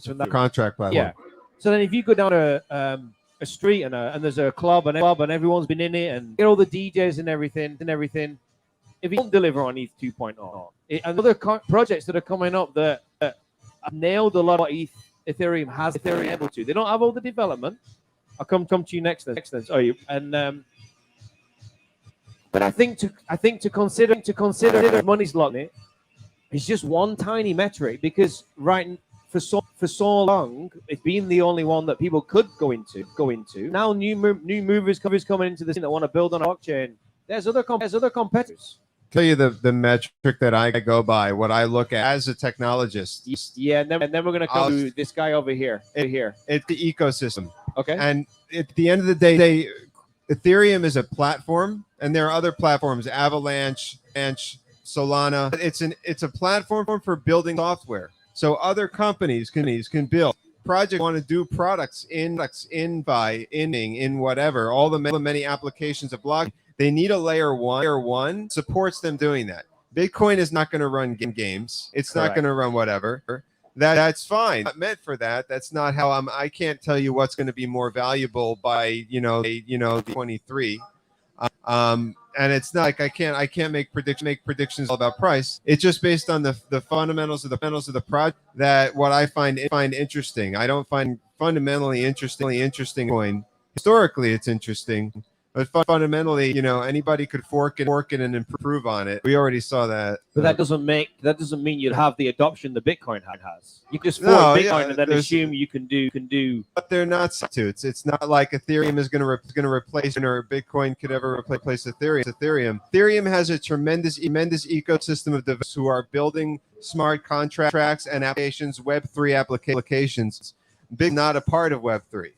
from that contract platform. Yeah. So then if you go down a street and there's a club and everyone's been in it and get all the DJs and everything, if you don't deliver on ETH 2.0, and other projects that are coming up that nailed a lot of what Ethereum has able to. They don't have all the development. I'll come to you next. But I think to consider money's locked in, it's just one tiny metric, because for so long it's been the only one that people could go into. Now new movers coming into the scene that want to build on a blockchain. There's other competitors. Tell you the metric that I go by, what I look at as a technologist. Yeah, and then we're gonna come to this guy over here. It's the ecosystem. Okay. And at the end of the day, Ethereum is a platform, and there are other platforms, Avalanche, Solana. It's a platform for building software. So other companies can build projects, want to do products in whatever, all the many applications of blockchain. They need a layer one supports them doing that. Bitcoin is not going to run games. It's not going to run whatever. That's fine. Not meant for that. That's not how I can't tell you what's going to be more valuable by 23. And it's not like I can't make predictions about price. It's just based on the fundamentals of the project that what I find interesting. I don't find fundamentally interesting coin. Historically, it's interesting. But fundamentally, anybody could fork it and improve on it. We already saw that. But that doesn't mean you'd have the adoption that Bitcoin has. You can just No, fork yeah, Bitcoin and then there's- assume you can do. But they're not substitutes. It's not like Ethereum is going to replace, or Bitcoin could ever replace Ethereum. Ethereum has a tremendous ecosystem of developers who are building smart contracts and applications, Web3 applications. Big not a part of Web3.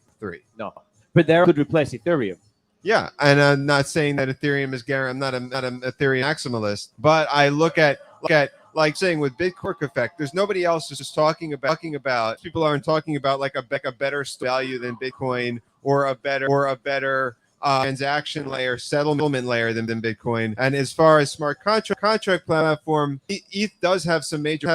No, but they could replace Ethereum. Yeah, and I'm not saying that Ethereum is guaranteed. I'm not an Ethereum maximalist, but I look at like saying with Bitcoin effect, there's nobody else who's just talking about. People aren't talking about like a better value than Bitcoin or a better transaction layer, settlement layer than Bitcoin. And as far as smart contract platform, ETH does have some major.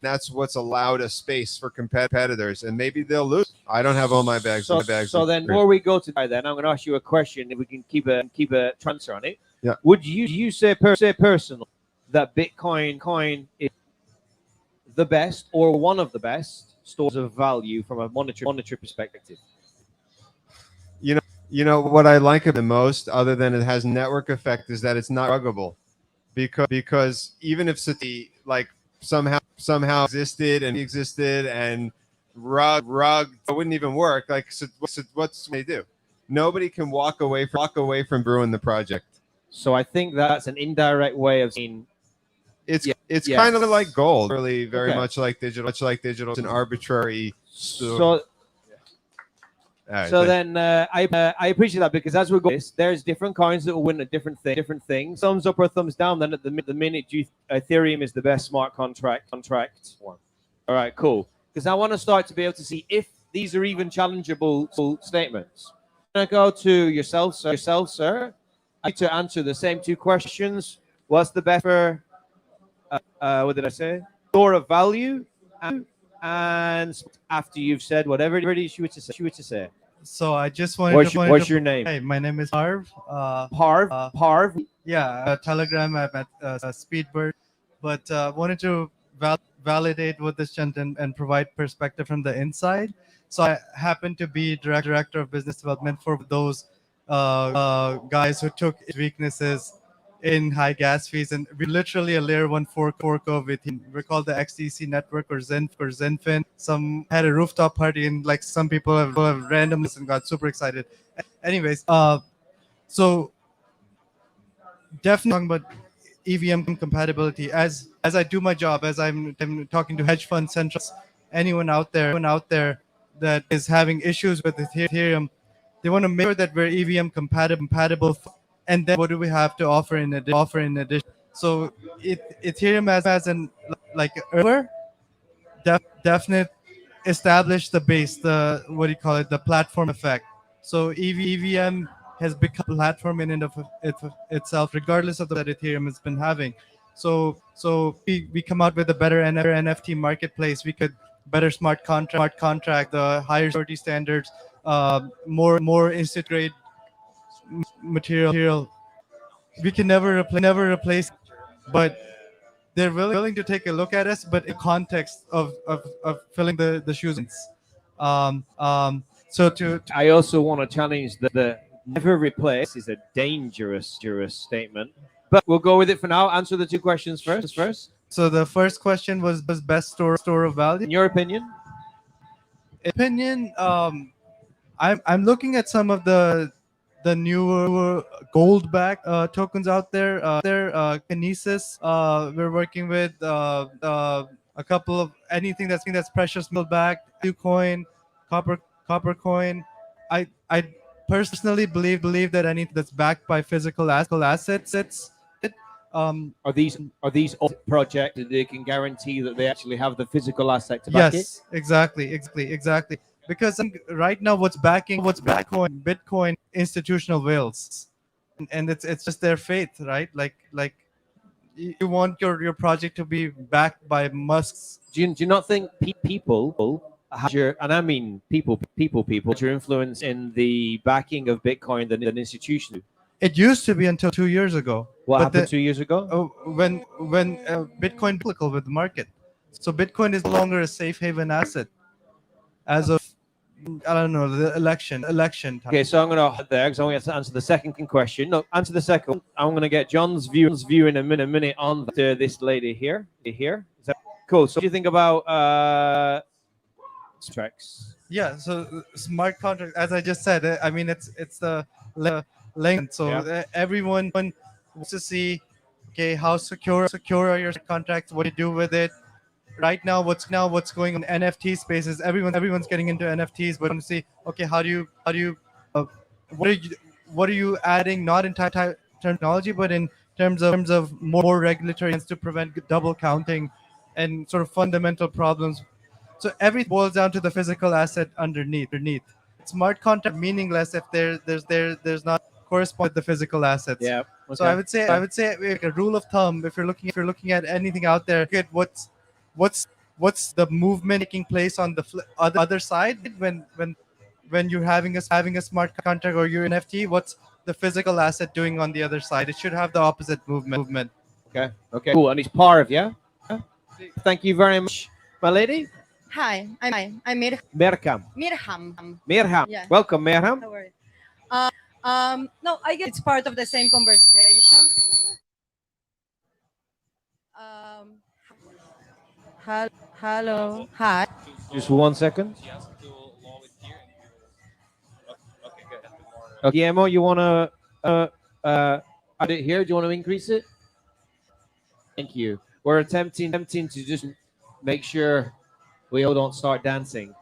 That's what's allowed a space for competitors, and maybe they'll lose. I don't have all my bags. So then, before we go to that, then I'm going to ask you a question. If we can keep a transfer on it, Yeah. Would you say personally that Bitcoin is the best or one of the best stores of value from a monetary perspective? You know what I like it the most, other than it has network effect, is that it's not ruggable, because even if City like somehow existed and rug it wouldn't even work. Like, so what's they do? Nobody can walk away from ruin the project. So I think that's an indirect way of saying It's yes. kind of like gold, really, very Okay. much like digital. It's an arbitrary. so. All right, So thank- then I appreciate that, because as we go, there's different coins that will win a different things. Thumbs up or thumbs down. Then at the minute, Ethereum is the best smart contract one. All right, cool. Because I want to start to be able to see if these are even challengeable statements. I'm gonna go to yourself, sir. I need to answer the same two questions. What's the best for? What did I say? Store of value, and after you've said whatever it is you were to say. So I just wanted What's your name? Hey, my name is Harv. Parv. Yeah, Telegram. I'm at Speedbird, but wanted to validate what this gentleman and provide perspective from the inside. So I happen to be director of business development for those guys who took weaknesses in high gas fees, and we literally a layer one fork of it. We call the XDC network or Zenfin. Some had a rooftop party, and like some people have randomly and got super excited. Anyways, so definitely talking about EVM compatibility. As I do my job, as I'm talking to hedge fund centrals, anyone out there that is having issues with Ethereum, they want to make sure that we're EVM compatible. And then what do we have to offer in addition? So Ethereum as an like earlier, definite established the base, the what do you call it, the platform effect. So EVM has become a platform in and of itself, regardless of that Ethereum has been having. So we come out with a better NFT marketplace. We could better smart contract, the higher security standards, more institute grade material. We can never replace, but they're willing to take a look at us, but in context of filling the shoes. So to I also want to challenge the never replace is a dangerous statement. But we'll go with it for now. Answer the two questions first. so the first question was best store of value. In your opinion? I'm looking at some of the newer gold back tokens out there. Kinesis. We're working with a couple of anything that's precious metal backed. Coin, copper coin. I personally believe that anything that's backed by physical assets. Are these all projects that they can guarantee that they actually have the physical asset to back it? Yes, exactly. Because right now, what's backing Bitcoin institutional whales, and it's just their faith, right? Like you want your project to be backed by Musk's. Do you not think people have your, and I mean people, your influence in the backing of Bitcoin than an institution? It used to be until 2 years ago. What But happened 2 years ago? when Bitcoin political with the market, so Bitcoin is no longer a safe haven asset as of I don't know, the election time. Okay, so I'm going to hold there because I want to answer the second question. No, answer the second one. I'm going to get John's view in a minute on this lady here. Is that cool? So what do you think about tracks? Yeah, so smart contract, as I just said, I mean, it's the length. So everyone wants to see, okay, how secure are your contracts? What do you do with it? Right now, what's going on in NFT spaces? Everyone's getting into NFTs, but want to see, okay, how do you what are you adding? Not in technology, but in terms of more regulatory to prevent double counting and sort of fundamental problems. So everything boils down to the physical asset underneath. Smart contract meaningless if there's not correspond with the physical assets. Yeah. Okay. So I would say like a rule of thumb, if you're looking at anything out there, look at what's the movement taking place on the other side when you're having a smart contract or your NFT. What's the physical asset doing on the other side? It should have the opposite movement. Okay. Cool. And it's Parv, yeah? Thank you very much, my lady. Hi, I'm Merham. Mirham. Yeah. Welcome, Merham. How are you? No, I guess it's part of the same conversation. Hello. Hi. Just 1 second. Okay, Guillermo, you want to add it here? Do you want to increase it? Thank you. We're attempting to just make sure we all don't start dancing.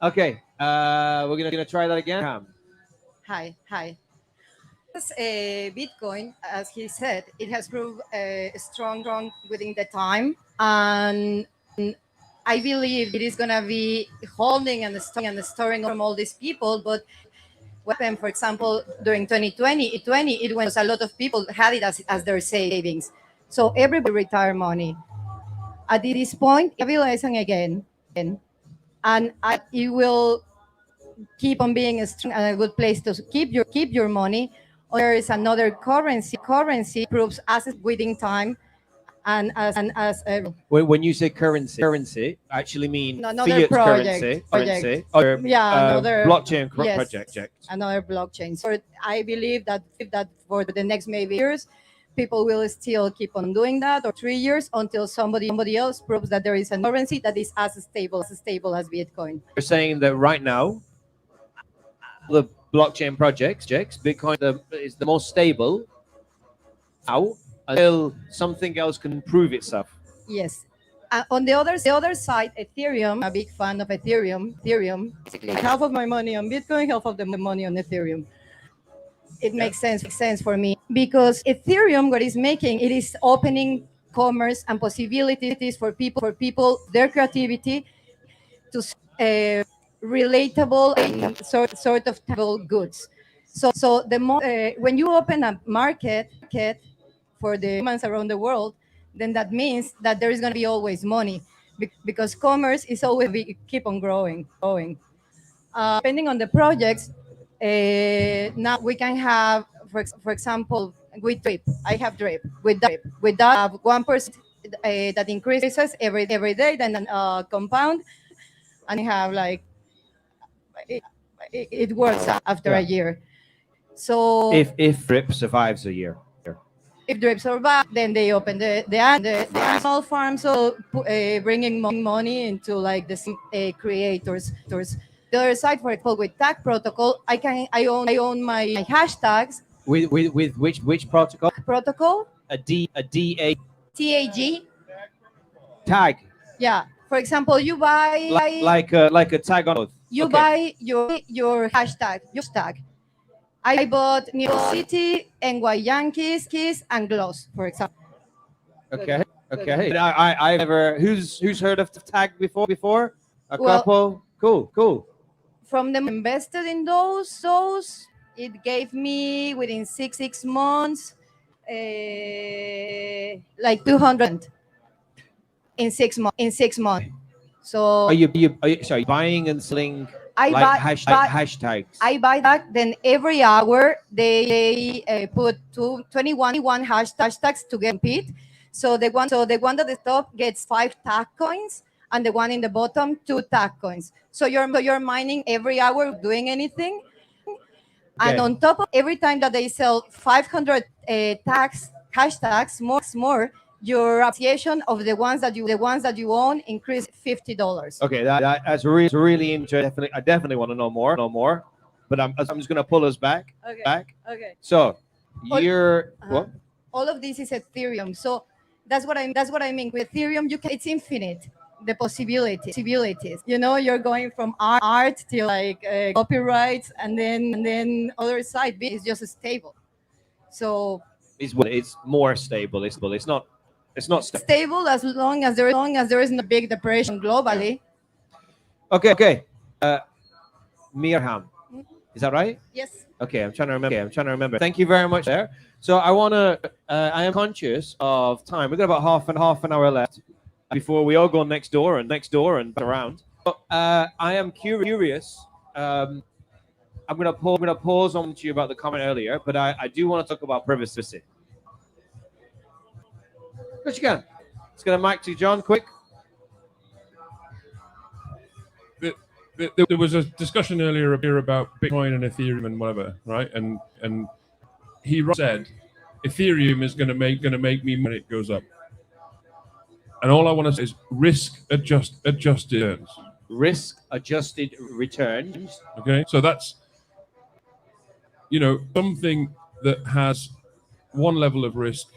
Okay, we're gonna try that again. Hi. Bitcoin, as he said, it has proved strong within the time, and I believe it is gonna be holding and storing from all these people. But what happened, for example, during 2020, it was a lot of people had it as their savings, so everybody retired money. At this point, stabilizing again, and it will keep on being a good place to keep your money. Or there is another currency proves assets within time, and as When you say currency, actually mean another fiat project, currency, or another blockchain yes, project. another blockchain. So I believe that for the next maybe years, people will still keep on doing that, or 3 years until somebody else proves that there is a currency that is as stable as Bitcoin. You're saying that right now, the blockchain projects, Bitcoin is the most stable now until something else can prove itself. Yes. On the other side, Ethereum, a big fan of Ethereum. Basically, half of my money on Bitcoin, half of the money on Ethereum. It makes sense for me because Ethereum, what is making it is opening commerce and possibilities for people, their creativity to relatable and sort of tangible goods. So the more when you open a market for the humans around the world, then that means that there is going to be always money because commerce is always keep on growing. Depending on the projects, now we can have, for example, with drip. I have drip. With that, I have 1% that increases every day, then compound, and you have like it works after a year. So if drip survives a year. If drip survive, then they open the animal farm, so bringing money into like the creators. The other side, for example, with tag protocol, I own my hashtags. With which protocol? Protocol. A DA TAG. Tag. Yeah. For example, you buy like a tag on. You buy your hashtag. I bought New York City, NY Yankees, and Gloss, for example. Okay. I've never. Who's heard of tag before? A couple. Cool. From the invested in those, it gave me within six months, like 200 in 6 months. So are you sorry, buying and selling hashtags? I buy that. Then every hour they put 21 hashtags to compete. So the one at the top gets 5 tag coins, and the one in the bottom, 2 tag coins. So you're mining every hour doing anything. And on top of every time that they sell 500 tags, cash tags, more, your appreciation of the ones that you own increase $50. Okay, that's really interesting. I definitely want to know more. But I'm just gonna pull us back. Okay. So All- you're Uh-huh. All of this is Ethereum. So that's what I mean. With Ethereum, it's infinite. The possibilities. You know, you're going from art to like copyrights, and then other side is just stable. So it's more stable. It's not stable as long as there is no big depression globally. Okay. Mirham, is that right? Yes. Okay, I'm trying to remember. Thank you very much there. So I want to. I am conscious of time. We've got about half an hour left before we all go next door and around. But I am curious. I'm gonna pause on to you about the comment earlier, but I do want to talk about privacy. Yes, you can. Let's get a mic to John quick. There was a discussion earlier about Bitcoin and Ethereum and whatever, right? And he said Ethereum is going to make me when it goes up. And all I want to say is adjusted returns. Risk adjusted returns. Okay, so that's something that has one level of risk,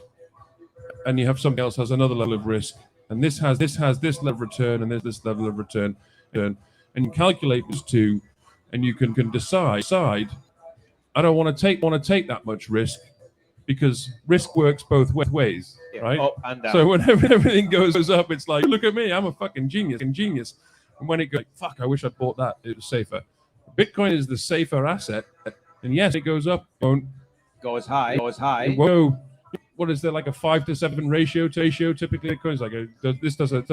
and you have something else has another level of risk, and this has this level of return, and there's this level of return, and you calculate those two, and you can decide. I don't want to take that much risk, because risk works both ways, right? Up and down. So whenever everything goes up, it's like, look at me, I'm a fucking genius. And when it goes, fuck, I wish I'd bought that. It was safer. Bitcoin is the safer asset, and yes, it goes up, won't go as high. it won't go. What is there, like a 5 to 7 ratio? Typically, Bitcoin's like this does 10%,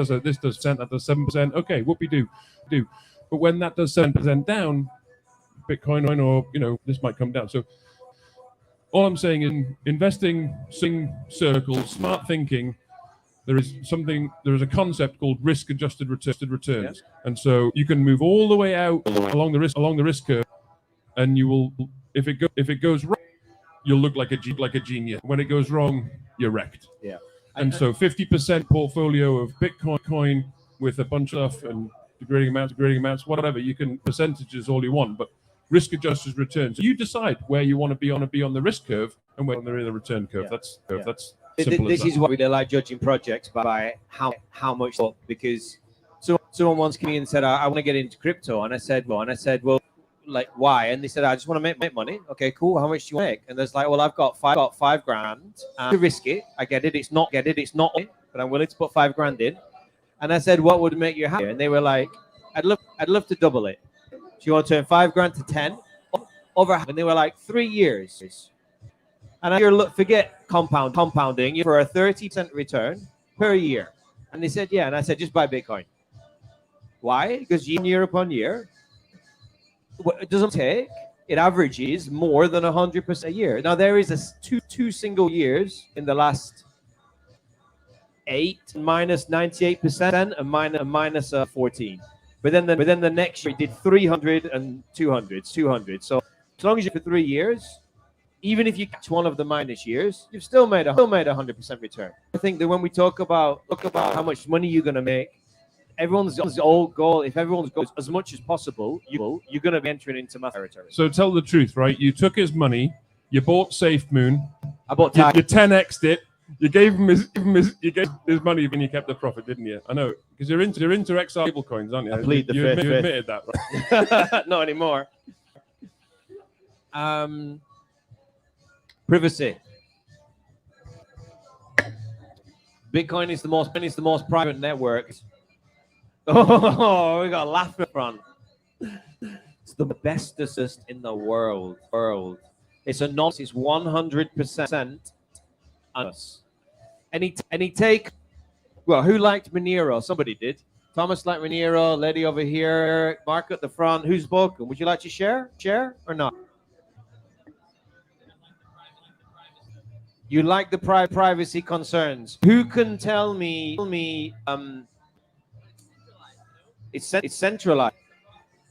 that does 7%. Okay, whoopie do. But when that does 7% down, Bitcoin or this might come down. So all I'm saying is investing, circles, smart thinking. There is a concept called risk-adjusted returns, and so you can move all the way out along the risk curve, and you will, if it goes right, you'll look like a genius. When it goes wrong, you're wrecked. Yeah. And so 50% portfolio of Bitcoin with a bunch of stuff and degrading amounts, whatever, you can percentages all you want, but risk-adjusted returns. You decide where you want to be on the risk curve and where on the return curve. Yeah. That's This is what we like judging projects by how much, because someone once came in and said, I want to get into crypto, and I said, well, like, why? And they said, I just want to make money. Okay, cool. How much do you make? And there's like, well, I've got $5,000 to risk it. I get it. It's not, but I'm willing to put $5,000 in. And I said, what would make you happy? And they were like, I'd love to double it. Do you want to turn $5,000 to 10 over? And they were like 3 years. And forget compounding for a 30% return per year. And they said, yeah. And I said, just buy Bitcoin. Why? Because year upon year, it doesn't take. It averages more than 100% a year. Now there is two single years in the last 8 minus 98% and minus 14. But then the next year it did 300 and 200. So as long as you for 3 years, even if you catch one of the minus years, you've still made 100% return. I think that when we talk about how much money you're going to make, everyone's old goal, if everyone's goal is as much as possible, you're going to be entering into math territory. So tell the truth, right? You took his money, you bought SafeMoon, I bought you 10x'd it, you gave him his money, and you kept the profit, didn't you? I know, because you're into XR coins, aren't you? I plead the you fifth. admitted that, right? Not anymore. Privacy. Bitcoin is the most private network. Oh, we got a laugh in front. It's the bestest in the world. It's a nonsense. It's 100% us. Any take? Well, who liked Monero? Somebody did. Thomas liked Monero. Lady over here. Mark at the front. Who's spoken? Would you like to share or not? You like the privacy concerns? Who can tell me It's centralized.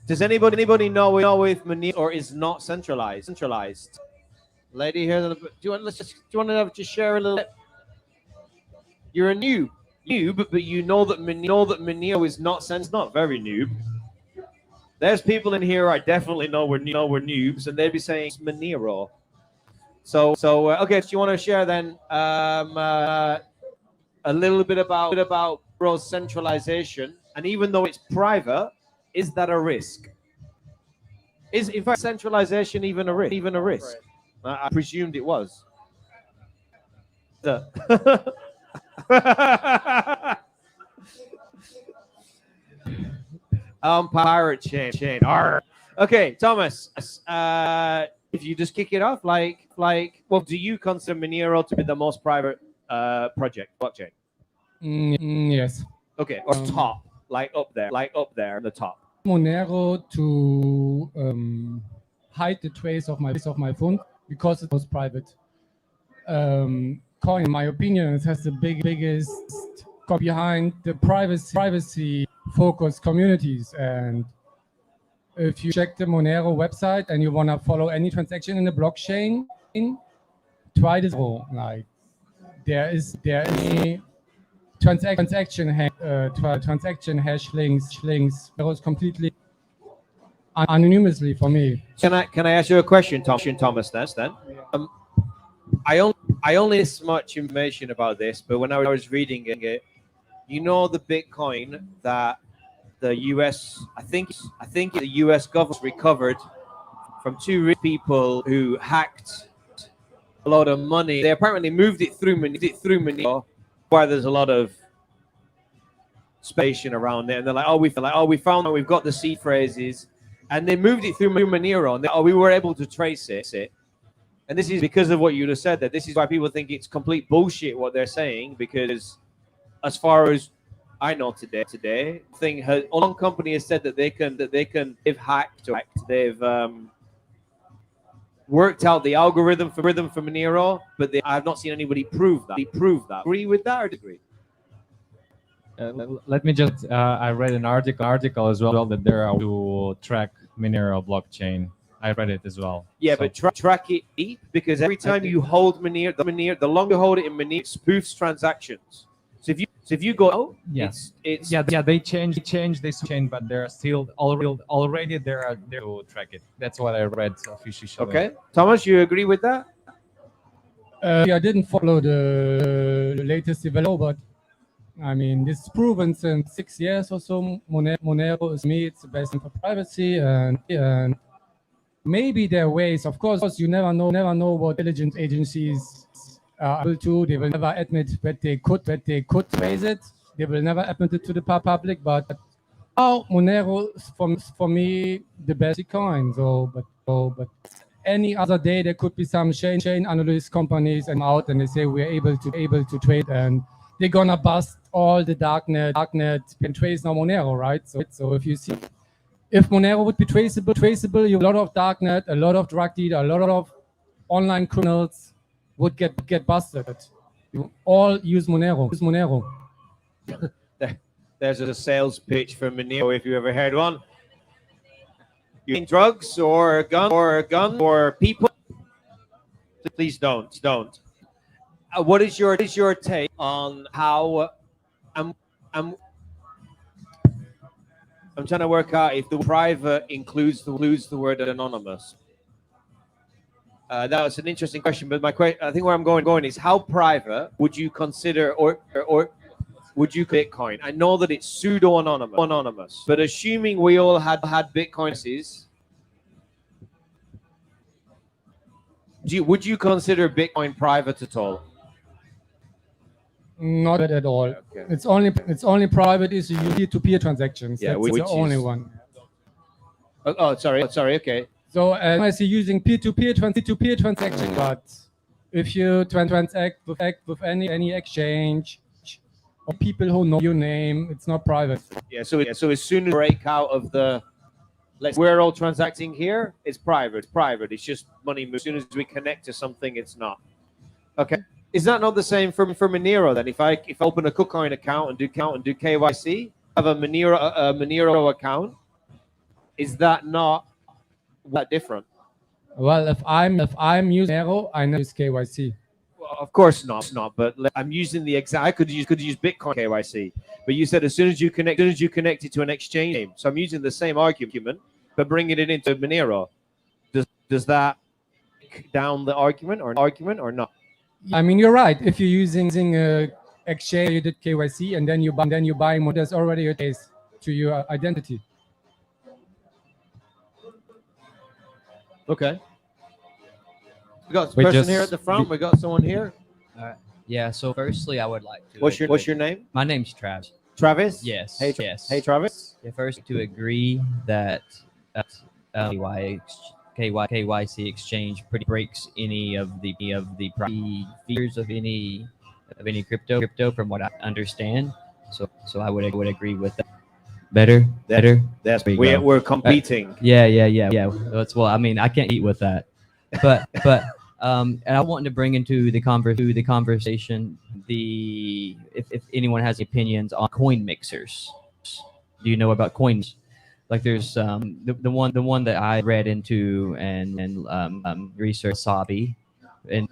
Does anybody know if Monero or is not centralized? Centralized. Lady here, do you want to just share a little bit? You're a noob, but you know that Monero is not not very noob. There's people in here I definitely know we're noobs, and they'd be saying it's Monero. So okay. Do you want to share then a little bit about Monero centralization? And even though it's private, is that a risk? Is in fact centralization even a risk? I presumed it was. Pirate chain. Arr. Okay, Thomas. If you just kick it off, well, do you consider Monero to be the most private project blockchain? Yes. Okay, or top, like up there, in the top. Monero to hide the trace of my phone because it was private. Coin, in my opinion, it has the biggest got behind the privacy focused communities. And if you check the Monero website and you want to follow any transaction in the blockchain, try this. Like there is a transaction hash links that was completely anonymously for me. Can I ask you a question, Thomas? Then I only this much information about this, but when I was reading it, you know the Bitcoin that the U.S. I think the U.S. government recovered from two people who hacked a lot of money. They apparently moved it through Monero, where there's a lot of spation around it, and they're like, we found that we've got the seed phrases, and they moved it through Monero, and we were able to trace it. And this is because of what you just said. That this is why people think it's complete bullshit what they're saying, because as far as I know today, one company has said that they've hacked. They've worked out the algorithm for Monero, but I've not seen anybody prove that. Agree with that or disagree? Let me just. I read an article as well that there are to track Monero blockchain. I read it as well. Yeah, so. but track it deep, because every time you hold Monero, the longer you hold it in Monero, it spoofs transactions. So if you go, it's they change this chain, but there are still already there to track it. That's what I read officially. Okay, Thomas, you agree with that? I didn't follow the latest development, but I mean, this is proven since 6 years or so. Monero is me. It's the best for privacy, and maybe there are ways. Of course, you never know what intelligence agencies are able to. They will never admit that they could raise it. They will never admit it to the public. But Monero is for me the best coin. But any other day there could be some chain analyst companies and out and they say we're able to trade, and they're gonna bust all the darknet can trace now Monero, right? So if Monero would be traceable, you have a lot of darknet, a lot of drug dealer, a lot of online criminals would get busted. You all use Monero. There's a sales pitch for Monero if you ever heard one. You mean drugs or a gun or people? Please don't. What is your take on how? I'm trying to work out if the private includes the word anonymous. That was an interesting question, but I think where I'm going is how private would you consider or would you Bitcoin? I know that it's pseudo anonymous, but assuming we all had Bitcoins, would you consider Bitcoin private at all? Not at all. Okay. It's only private is peer-to-peer transactions. Yeah, that's the only one. Oh, sorry. Okay. So I see using peer-to-peer transaction, but if you transact with any exchange or people who know your name, it's not private. Yeah. So as soon as you break out of we're all transacting here, it's private. It's just money. As soon as we connect to something, it's not. Okay. Is that not the same for Monero then? If I open a KuCoin account and do KYC, have a Monero account, is that not that different? Well, if I'm using Monero, I never use KYC. Well, of course not. But I'm using the exact. I could use Bitcoin KYC, but you said as soon as you connect it to an exchange name. So I'm using the same argument, but bringing it into Monero. Does that down the argument or not? I mean, you're right. If you're using exchange, you did KYC, and then you buy more. There's already a case to your identity. Okay. We got a person here at the front. We got someone here. Yeah. So firstly, I would like to. What's your name? My name's Travis. Travis. Yes. Hey. Yes. Hey, Travis. Yeah, first to agree that KYC exchange pretty breaks any of the fears of any crypto from what I understand. So I would agree with that. Better. That's we're competing. Yeah. Well, I mean, I can't eat with that, but and I want to bring into the conversation if anyone has opinions on coin mixers. Do you know about coins? Like there's the one that I read into and research Wasabi, and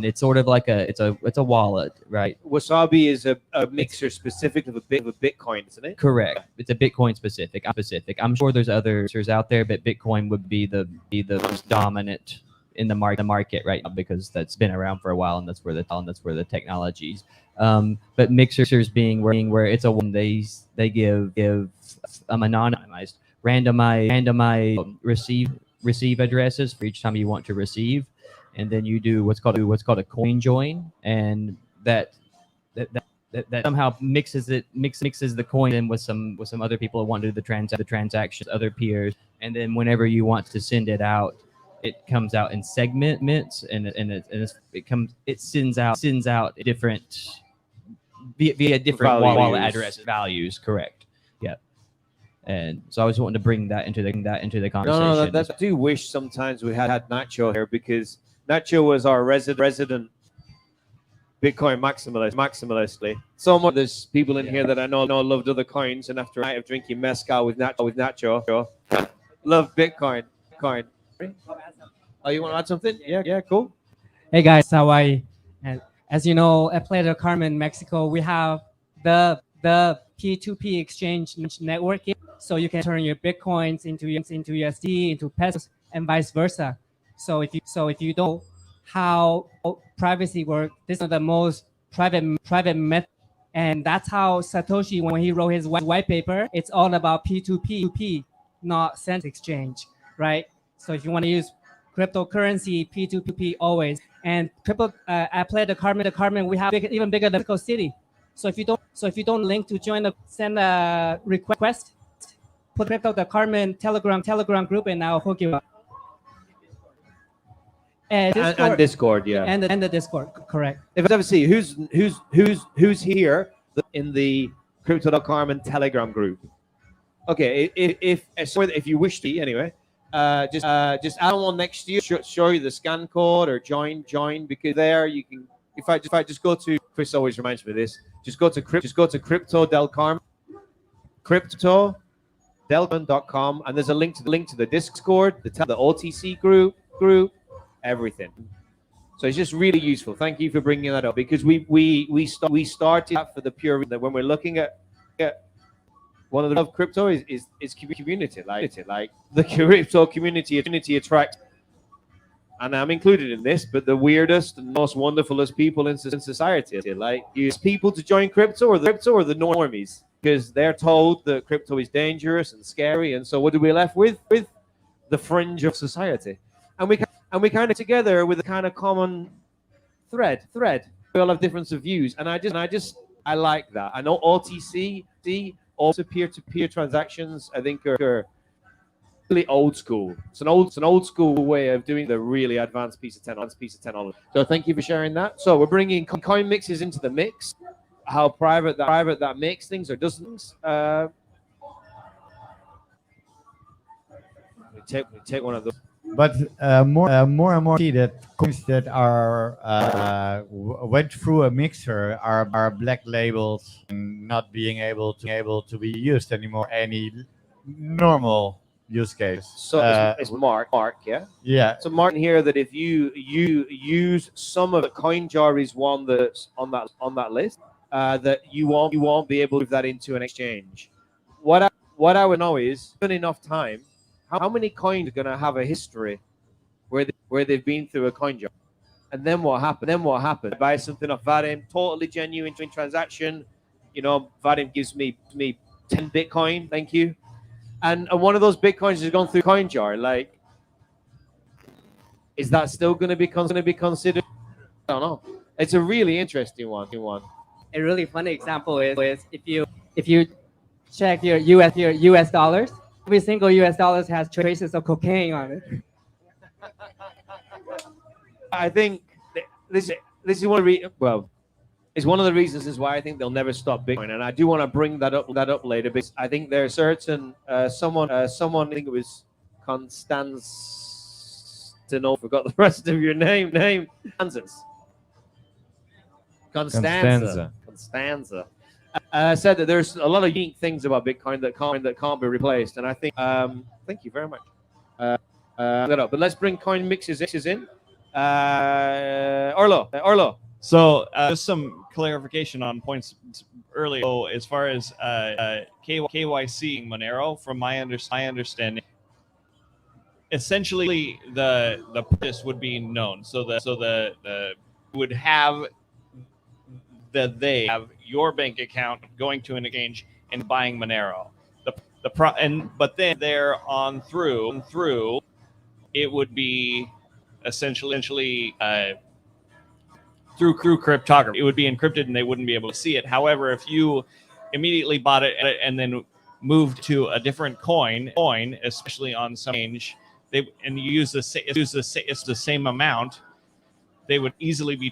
it's sort of like it's a wallet, right? Wasabi is a mixer specific of a Bitcoin, isn't it? Correct. It's a Bitcoin specific. I'm sure there's others out there, but Bitcoin would be the most dominant in the market right now because that's been around for a while and that's where the technologies. But mixers being where it's a one they give anonymized randomized receive addresses for each time you want to receive, and then you do what's called a coin join, and that somehow mixes the coin in with some other people who want to do the transactions, other peers, and then whenever you want to send it out, it comes out in segments, and it sends out different via different wallet address values. Correct. Yeah. And so I was wanting to bring that into the conversation. No, I do wish sometimes we had Nacho here because Nacho was our resident Bitcoin maximalist. So much there's people in here that I know loved other coins, and after a night of drinking mezcal with Nacho, love Bitcoin. Oh, you want to add something? Yeah, cool. Hey guys, how are you? And as you know, at Playa Carmen, Mexico, we have the P2P exchange network, so you can turn your bitcoins into USD, into pesos, and vice versa. So if you don't know how privacy works, this is the most private method, and that's how Satoshi, when he wrote his white paper, it's all about P2P, not cent exchange, right? So if you want to use cryptocurrency, P2P always, and crypto at Playa Carmen, we have even bigger than Mexico City. So if you don't link to send a request, put Crypto the Carmen Telegram group, and I'll hook you up. And Discord, yeah. And the Discord, correct. If I ever see who's here in the Crypto.Carmen Telegram group. Okay, if you wish to, anyway, just add one next year. Show you the scan code or join because there you can. If I just go to, Chris always reminds me of this. Just go to Crypto Del Carmen, CryptoDelCarmen.com, and there's a link to the Discord, the OTC group, everything. So it's just really useful. Thank you for bringing that up because we started that for the pure reason that when we're looking at one of the love crypto is community, like the crypto community attracts. And I'm included in this, but the weirdest and most wonderfulest people in society, like use people to join crypto or the normies, because they're told that crypto is dangerous and scary. And so what are we left with? With the fringe of society. And we kind of together with a kind of common thread. We all have difference of views. And I like that. I know OTC, also peer-to-peer transactions, I think are really old school. It's an old school way of doing the really advanced piece of technology. So thank you for sharing that. So we're bringing coin mixes into the mix. How private that makes things or doesn't. We take one of those. But more and more see that coins that are went through a mixer are black labels and not being able to be used anymore any normal use case. So it's Mark, yeah. Yeah. So Martin here that if you use some of the coin jar is one that's on that list, that you won't be able to move that into an exchange. What I would know is, given enough time, how many coins are going to have a history where they've been through a coin jar, and then what happened? I buy something off Vadim, totally genuine transaction. You know, Vadim gives me 10 Bitcoin, thank you, and one of those Bitcoins has gone through coin jar. Like, is that still going to be considered? I don't know. It's a really interesting one. A really funny example is if you check your US dollars, every single US dollars has traces of cocaine on it. I think this is one of it's one of the reasons is why I think they'll never stop Bitcoin, and I do want to bring that up later because I think there are certain someone I think it was Constantino, forgot the rest of your name Constanza said that there's a lot of unique things about Bitcoin that can't be replaced, and I think thank you very much. But let's bring coin mixes in. Orlo. So just some clarification on points earlier. So as far as KYC Monero, from my understanding, essentially the purpose would be known. So the would have they have your bank account going to an exchange and buying Monero. But then there on through it would be essentially through cryptography. It would be encrypted and they wouldn't be able to see it. However, if you immediately bought it and then moved to a different coin, especially on some exchange, and you use the same amount, they would easily be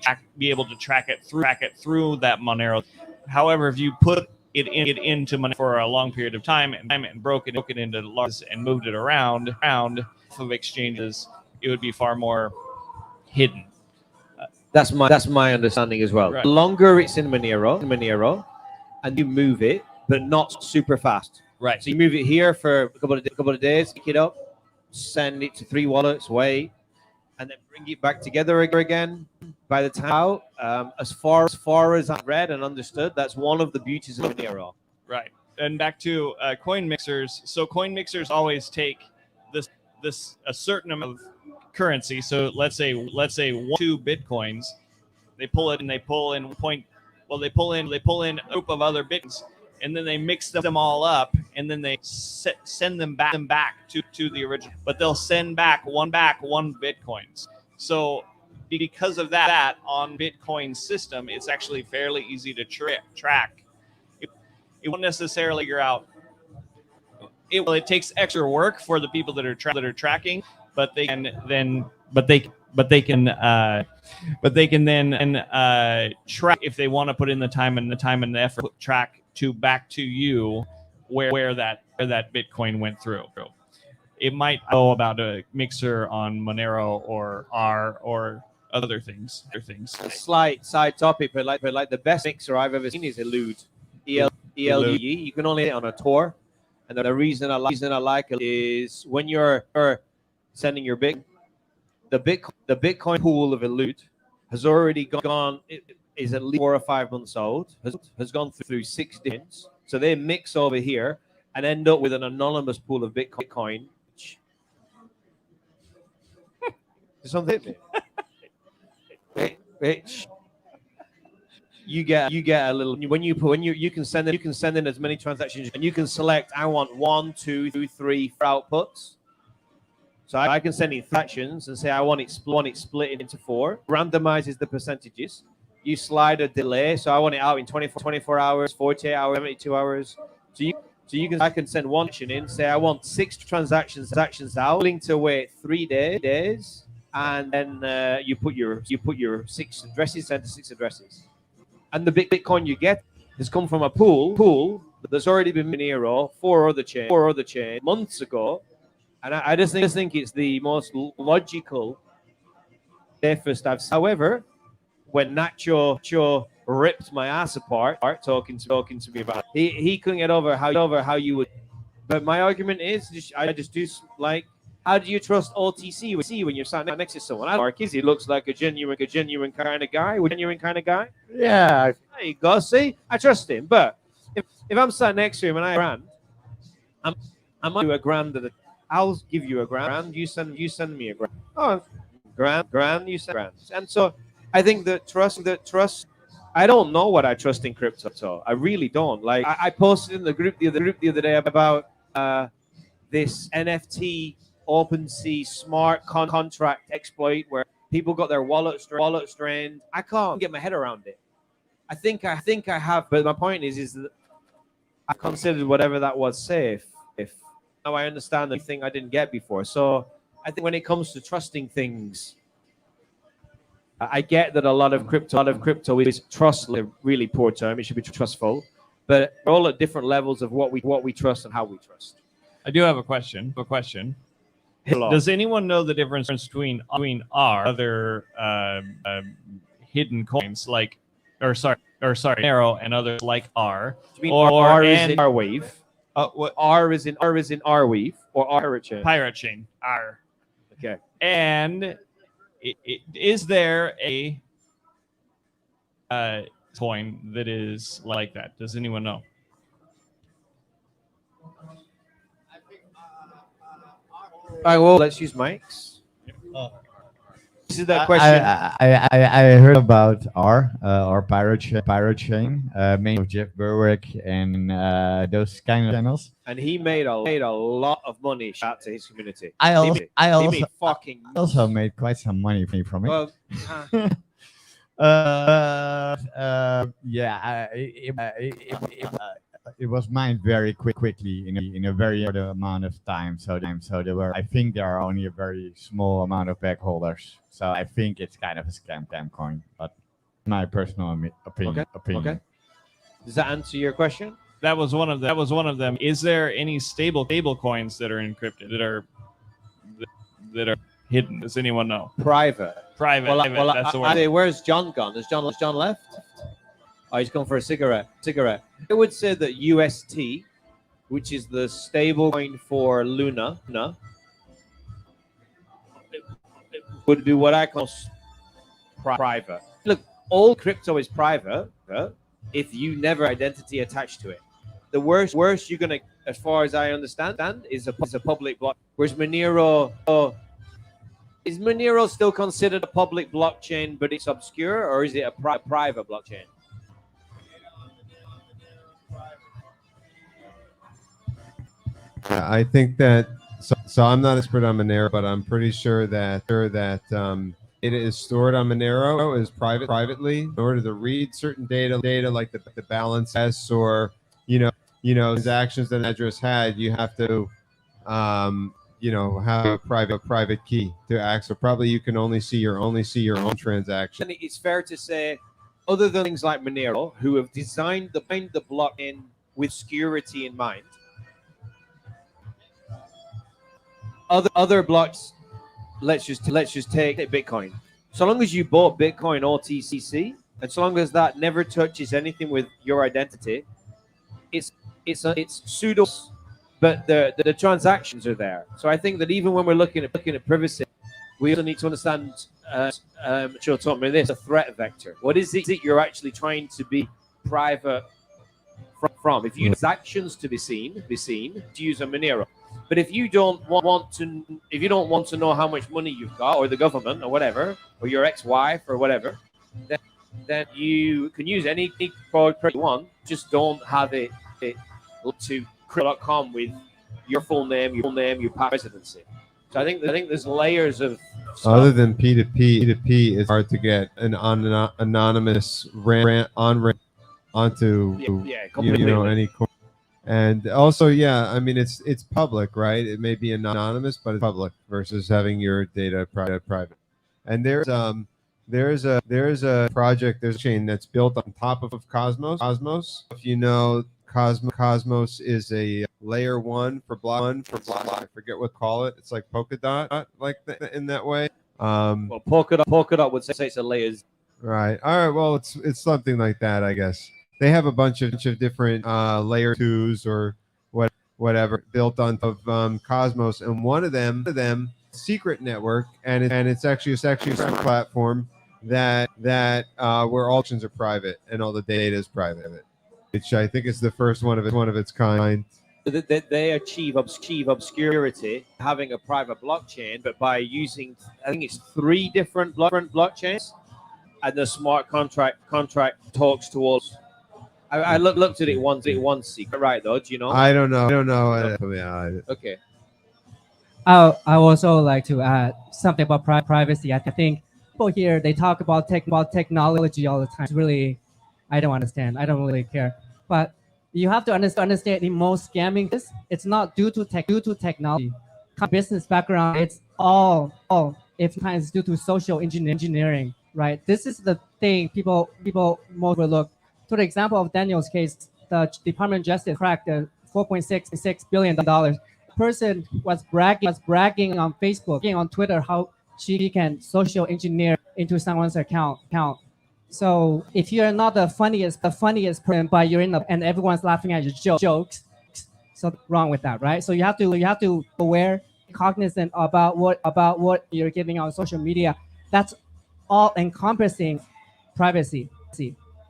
able to track it through that Monero. However, if you put it into Monero for a long period of time and broke it into large and moved it around of exchanges, it would be far more hidden. That's my understanding as well. Right. The longer it's in Monero, and you move it, but not super fast. Right. So you move it here for a couple of days, pick it up, send it to 3 wallets, wait, and then bring it back together again. By the time as far as I've read and understood, that's one of the beauties of Monero. Right. And back to coin mixers. So coin mixers always take this a certain amount of currency. So let's say 2 Bitcoins. They pull it and they pull in a group of other Bitcoins, and then they mix them all up, and then they send them back to the original. But they'll send back one Bitcoins. So because of that, on Bitcoin system, it's actually fairly easy to track. It won't necessarily figure out. It takes extra work for the people that are tracking, but they can then track if they want to put in the time and the effort, track back to you where that Bitcoin went through. It might know about a mixer on Monero or R or other things. A slight side topic, but like the best mixer I've ever seen is Elude. ELUE. You can only get it on a Tor, and the reason I like it is when you're sending your the Bitcoin pool of Elude has already gone. It is at least 4 or 5 months old. Has gone through 6 different. So they mix over here and end up with an anonymous pool of Bitcoin. Something. Which you get a little when you can send in as many transactions, and you can select I want 1, 2, 3 outputs. So I can send in fractions and say I want it split into 4. Randomizes the percentages. You slide a delay, so I want it out in 24 hours, 48 hours, 72 hours. I can send one in, say I want 6 transactions out, willing to wait 3 days, and then you put your 6 addresses, send to 6 addresses, and the Bitcoin you get has come from a pool that's already been Monero, 4 other chain months ago, and I just think it's the most logical, safest I've. However, when Nacho ripped my ass apart, talking to me about it. He couldn't get over how you would. But my argument is, I just do like, how do you trust OTC when you're sat next to someone? I don't know, Marquis, he looks like a genuine kind of guy. Yeah. There you go. See, I trust him. But if I'm sat next to him and I grand, I might do a grand. I'll give you a grand. You send me a grand. Oh, grand. You send grand. And so I think that trust. I don't know what I trust in crypto. I really don't. Like I posted in the group the other day about this NFT OpenSea smart contract exploit where people got their wallets drained. I can't get my head around it. I think I have, but my point is that I've considered whatever that was safe. If now I understand the thing I didn't get before. So I think when it comes to trusting things, I get that a lot of crypto is trust, a really poor term. It should be trustful, but we're all at different levels of what we trust and how we trust. I do have a question. Does anyone know the difference between our other hidden coins, like, or sorry, Monero and others like R? Do you mean R is in Arweave? What R is in Arweave or Pirate Chain? Pirate Chain, R. Okay. And is there a coin that is like that? Does anyone know? All right, well, let's use mics. This is that question. I heard about our pirate chain, made of Jeff Berwick and those kind of channels. And he made a lot of money. Shout out to his community. I also made made quite some money from it. Well, it was mined very quickly in a very short amount of time. So I think there are only a very small amount of backholders. So I think it's kind of a scam coin, but my personal opinion. Okay. Does that answer your question? That was one of them. Is there any stable coins that are encrypted that are hidden? Does anyone know? Private. Well, that's the word. Where's John gone? Has John left? Oh, he's gone for a cigarette. I would say that UST, which is the stable coin for Luna, would be what I call private. Look, all crypto is private if you never identity attached to it. The worst you're gonna, as far as I understand, is a public block. Whereas Monero, is Monero still considered a public blockchain, but it's obscure, or is it a private blockchain? I think that so I'm not an expert on Monero, but I'm pretty sure that it is stored on Monero is privately in order to read certain data like the balance S or transactions that an address had. You have to have a private key to access. So probably you can only see your own transaction. And it's fair to say, other than things like Monero, who have designed the blockchain with security in mind, other blocks, let's just take Bitcoin. So long as you bought Bitcoin or TCC, and so long as that never touches anything with your identity, it's pseudo, but the transactions are there. So I think that even when we're looking at privacy, we also need to understand. She'll taught me this: a threat vector. What is it you're actually trying to be private from? If you use actions to be seen, to use a Monero. But if you don't want to know how much money you've got, or the government, or whatever, or your ex-wife, or whatever, then you can use any product you want. Just don't have it to crypto.com with your full name, your past residency. So I think there's layers of stuff. Other than P2P, it's hard to get an anonymous rant onto any coin. And also, I mean, it's public, right? It may be anonymous, but it's public versus having your data private. And there's a project, there's a chain that's built on top of Cosmos. If you know, Cosmos is a layer one for block. I forget what to call it. It's like Polkadot, in that way. Well, Polkadot would say it's a layer Right. All right. Well, it's something like that, I guess. They have a bunch of different layer twos or whatever built on of Cosmos, and one of them secret network, and it's actually a platform that where all options are private and all the data is private, which I think is the first one of its kind. They achieve obscurity having a private blockchain, but by using, I think it's 3 different blockchains, and the smart contract talks to all. I looked at it once secret, right? Though, do you know? I don't know. Yeah. Okay. I also like to add something about privacy. I think people here they talk about technology all the time. It's really, I don't understand. I don't really care. But you have to understand in most scamming, it's not due to technology. Business background, it's all if times due to social engineering, right? This is the thing people most overlook. To the example of Daniel's case, the Department of Justice cracked the $4.66 billion. Person was bragging on Facebook, on Twitter, how she can social engineer into someone's account. So if you're not the funniest person, but you're in and everyone's laughing at your jokes, so wrong with that, right? So you have to aware, cognizant about what you're giving on social media. That's all encompassing privacy.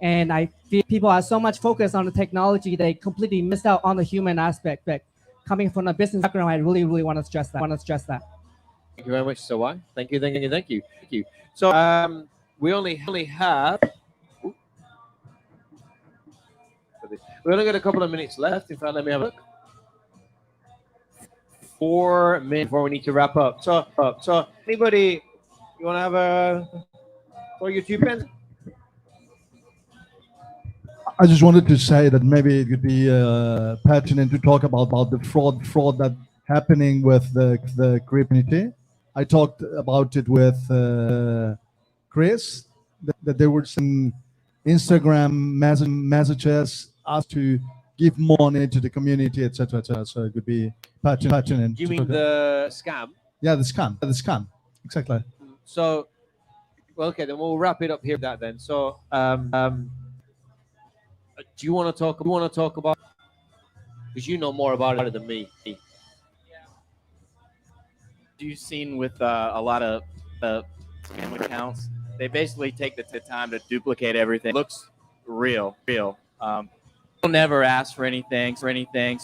And I feel people are so much focused on the technology, they completely missed out on the human aspect. But coming from a business background, I really want to stress that. Thank you very much, Sawai. Thank you. So we only have. We only got a couple of minutes left. In fact, let me have a look. 4 minutes before we need to wrap up. So anybody, you want to have a for your 2 pence? I just wanted to say that maybe it could be pertinent to talk about the fraud that happening with the community. I talked about it with Chris, that there were some Instagram messages asked to give more money to the community, etc. So it could be pertinent. You mean the scam? Yeah, the scam. Exactly. So, well, okay, then we'll wrap it up here. That then. So, do you want to talk? About? Because you know more about it than me. You've seen with a lot of scam accounts, they basically take the time to duplicate everything. It looks real. They'll never ask for anything. So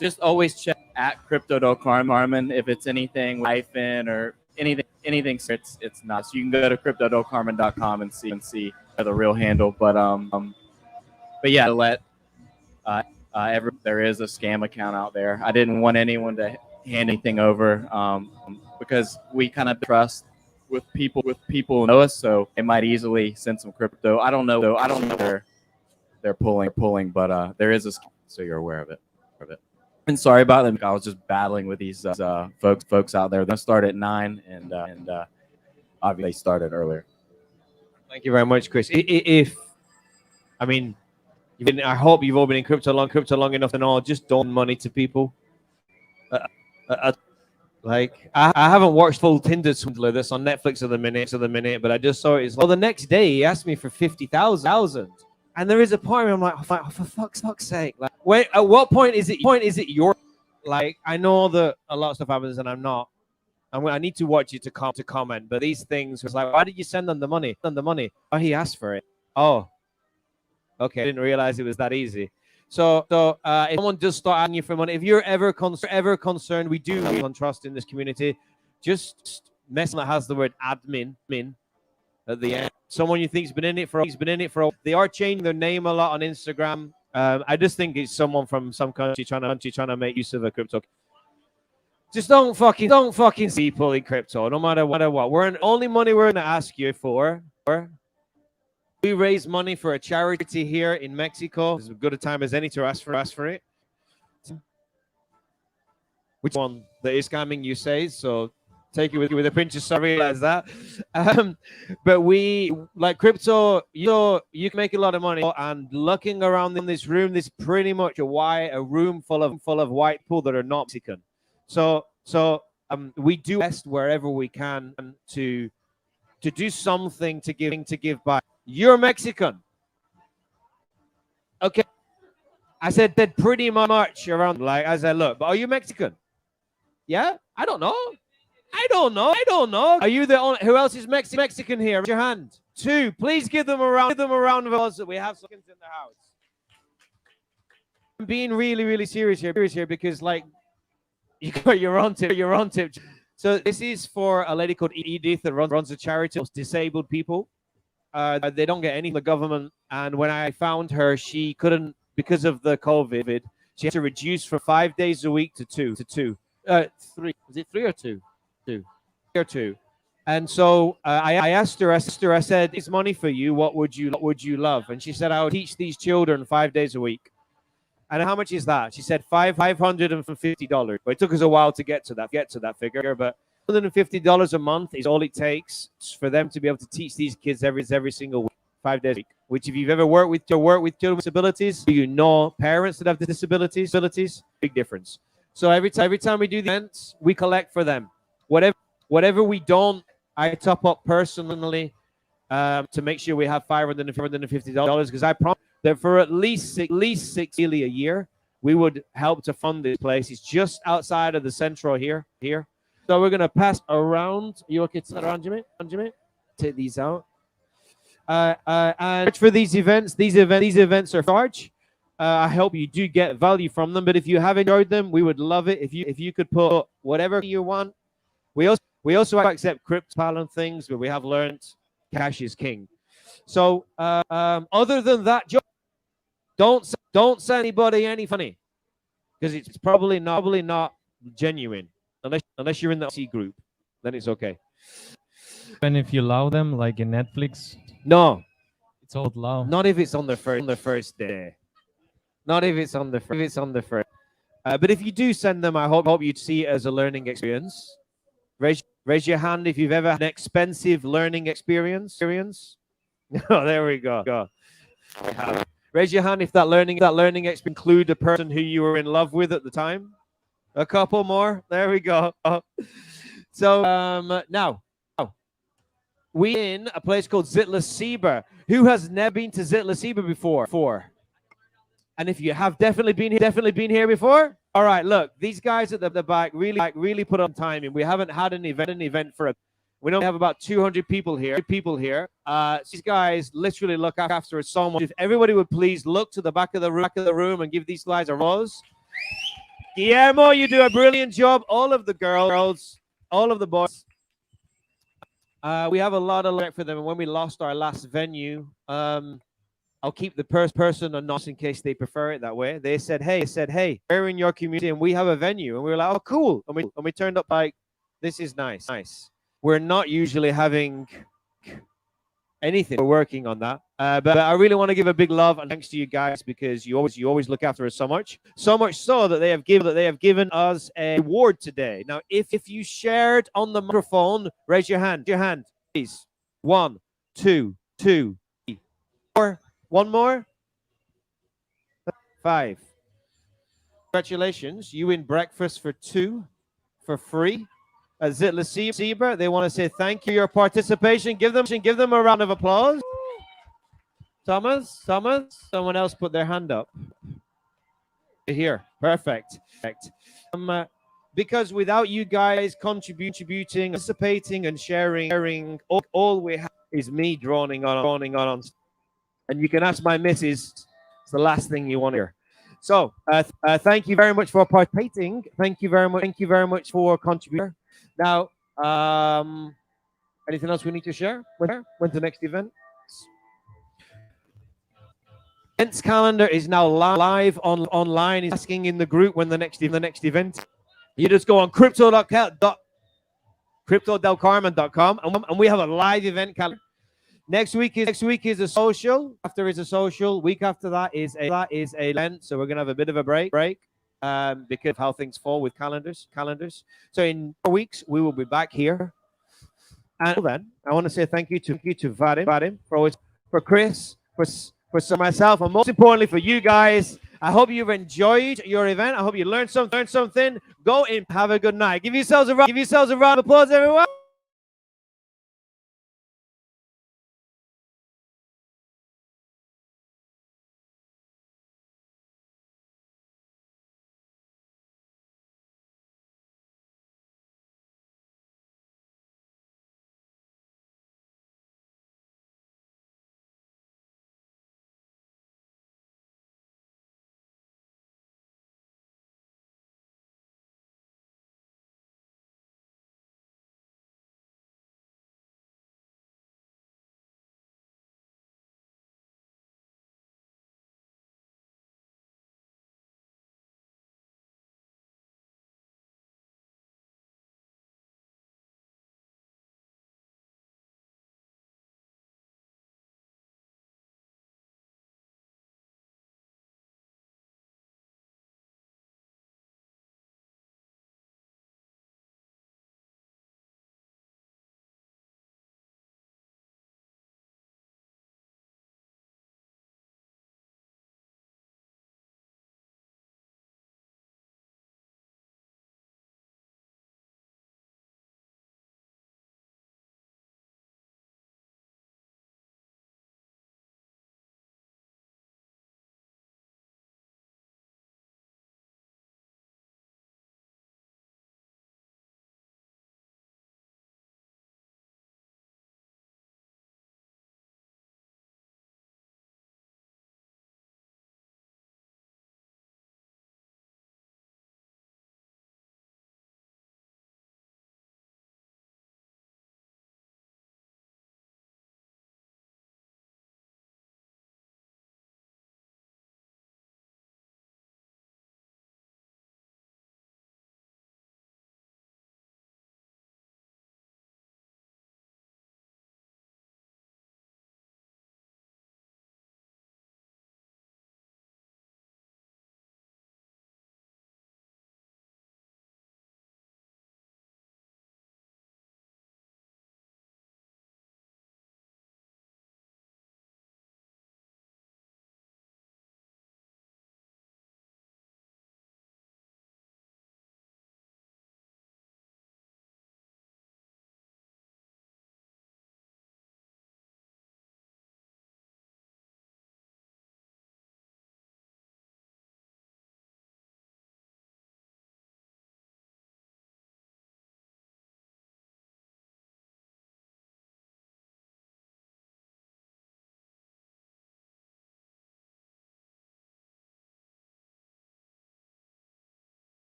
just always check at crypto.carmen if it's anything with hyphen or anything. It's not. So you can go to crypto.carmen.com and see the real handle. But yeah, there is a scam account out there. I didn't want anyone to hand anything over because we kind of trust with people who know us, so they might easily send some crypto. I don't know they're pulling, but there is a scam, so you're aware of it. And sorry about them. I was just battling with these folks out there. They start at 9, and obviously they started earlier. Thank you very much, Chris. I hope you've all been in crypto long enough to know just don't money to people. Like I haven't watched full Tinder Swindler that's on Netflix at the minute, but I just saw it. The next day he asked me for 50,000, and there is a point where I'm like, oh, for fuck's sake, like, wait, at what point is it your? Like, I know that a lot of stuff happens, and I need to watch it to comment, but these things was like, why did you send them the money? Oh, he asked for it. Oh, okay, I didn't realize it was that easy. So if someone does start asking you for money, if you're ever concerned, we do on trust in this community. Just message that has the word admin at the end. Someone you think's been in it for. They are changing their name a lot on Instagram. I just think it's someone from some country trying to make use of a crypto. Just don't fucking see people in crypto, no matter what. Only money we're gonna ask you for. We raise money for a charity here in Mexico. It's as good a time as any to ask for it. Which one that is scamming, you say? So take it with a pinch of salt. Realize that. But we like crypto. You can make a lot of money. And looking around in this room, there's pretty much a room full of white people that are not Mexican. So we do best wherever we can to do something to give back. You're Mexican. Okay. I said that pretty much around, like, as I look, but are you Mexican? Yeah? I don't know. I don't know. Are you the only, who else is Mexican here? Raise your hand. 2. Please give them a round of applause that we have seconds in the house. I'm being really serious here because, like, you got your own tip. So this is for a lady called Edith that runs a charity for disabled people. They don't get any from the government. And when I found her, she couldn't, because of the COVID, she had to reduce from 5 days a week to 2. 3. Was it 3 or 2? 2. And so I asked her, I said, "It's money for you. What would you love?" And she said, "I would teach these children 5 days a week." And how much is that? She said $550. But it took us a while to get to that figure. But $150 a month is all it takes for them to be able to teach these kids every single week, 5 days a week. Which, if you've ever worked with children with disabilities, you know parents that have disabilities, big difference. So every time we do the events, we collect for them. Whatever we don't, I top up personally to make sure we have $550, because I promise that for at least six a year, we would help to fund this place. It's just outside of the central here. So we're gonna pass around. You okay to around, Jimmy? Take these out. And for these events are charged. I hope you do get value from them. But if you have enjoyed them, we would love it if you could put whatever you want. We also accept crypto and things, but we have learned cash is king. So other than that, don't send anybody any funny, because it's probably not genuine unless you're in the C group. Then it's okay. And if you allow them, like in Netflix, no, it's all low. Not if it's on the first day. Not if it's on the first. But if you do send them, I hope you'd see it as a learning experience. Raise your hand if you've ever had an expensive learning experience. Oh, there we go. Raise your hand if that learning experience include a person who you were in love with at the time. A couple more. There we go. So now we in a place called Zitlasiber. Who has never been to Zitlasiber before? And if you have definitely been here before. All right, look, these guys at the back really put on time, and we haven't had an event for we don't have about 200 people here. These guys literally look after us so much. If everybody would please look to the back of the room and give these guys a rose. Guillermo, you do a brilliant job. All of the girls, all of the boys. We have a lot of respect for them. And when we lost our last venue, I'll keep the person anonymous in case they prefer it that way. They said, hey, we're in your community and we have a venue. And we were like, oh, cool. And we turned up like, this is nice. We're not usually having anything. We're working on that. But I really want to give a big love and thanks to you guys, because you always look after us so much so that they have given us a reward today. Now, if you shared on the microphone, raise your hand, please. 1, 2, 3, 4. One more. 5. Congratulations, you win breakfast for 2 for free at Zitlasiber. They want to say thank you for your participation. Give them a round of applause. Thomas, someone else put their hand up. Here, perfect. Because without you guys contributing, participating, and sharing, all we have is me droning on. And you can ask my missus, it's the last thing you want to hear. So thank you very much for participating. Thank you very much for contributing. Now, anything else we need to share? When's the next event? Events calendar is now live online. Is asking in the group when the next event. You just go on cryptodelcarmen.com and we have a live event calendar. Next week is a social. After is a social. Week after that is a Lent. So we're gonna have a bit of a break because of how things fall with calendars. So in 4 weeks we will be back here. And then I want to say thank you to Vadim for Chris, for myself, and most importantly for you guys. I hope you've enjoyed your event. I hope you learned something. Go in, have a good night. Give yourselves a round of applause, everyone.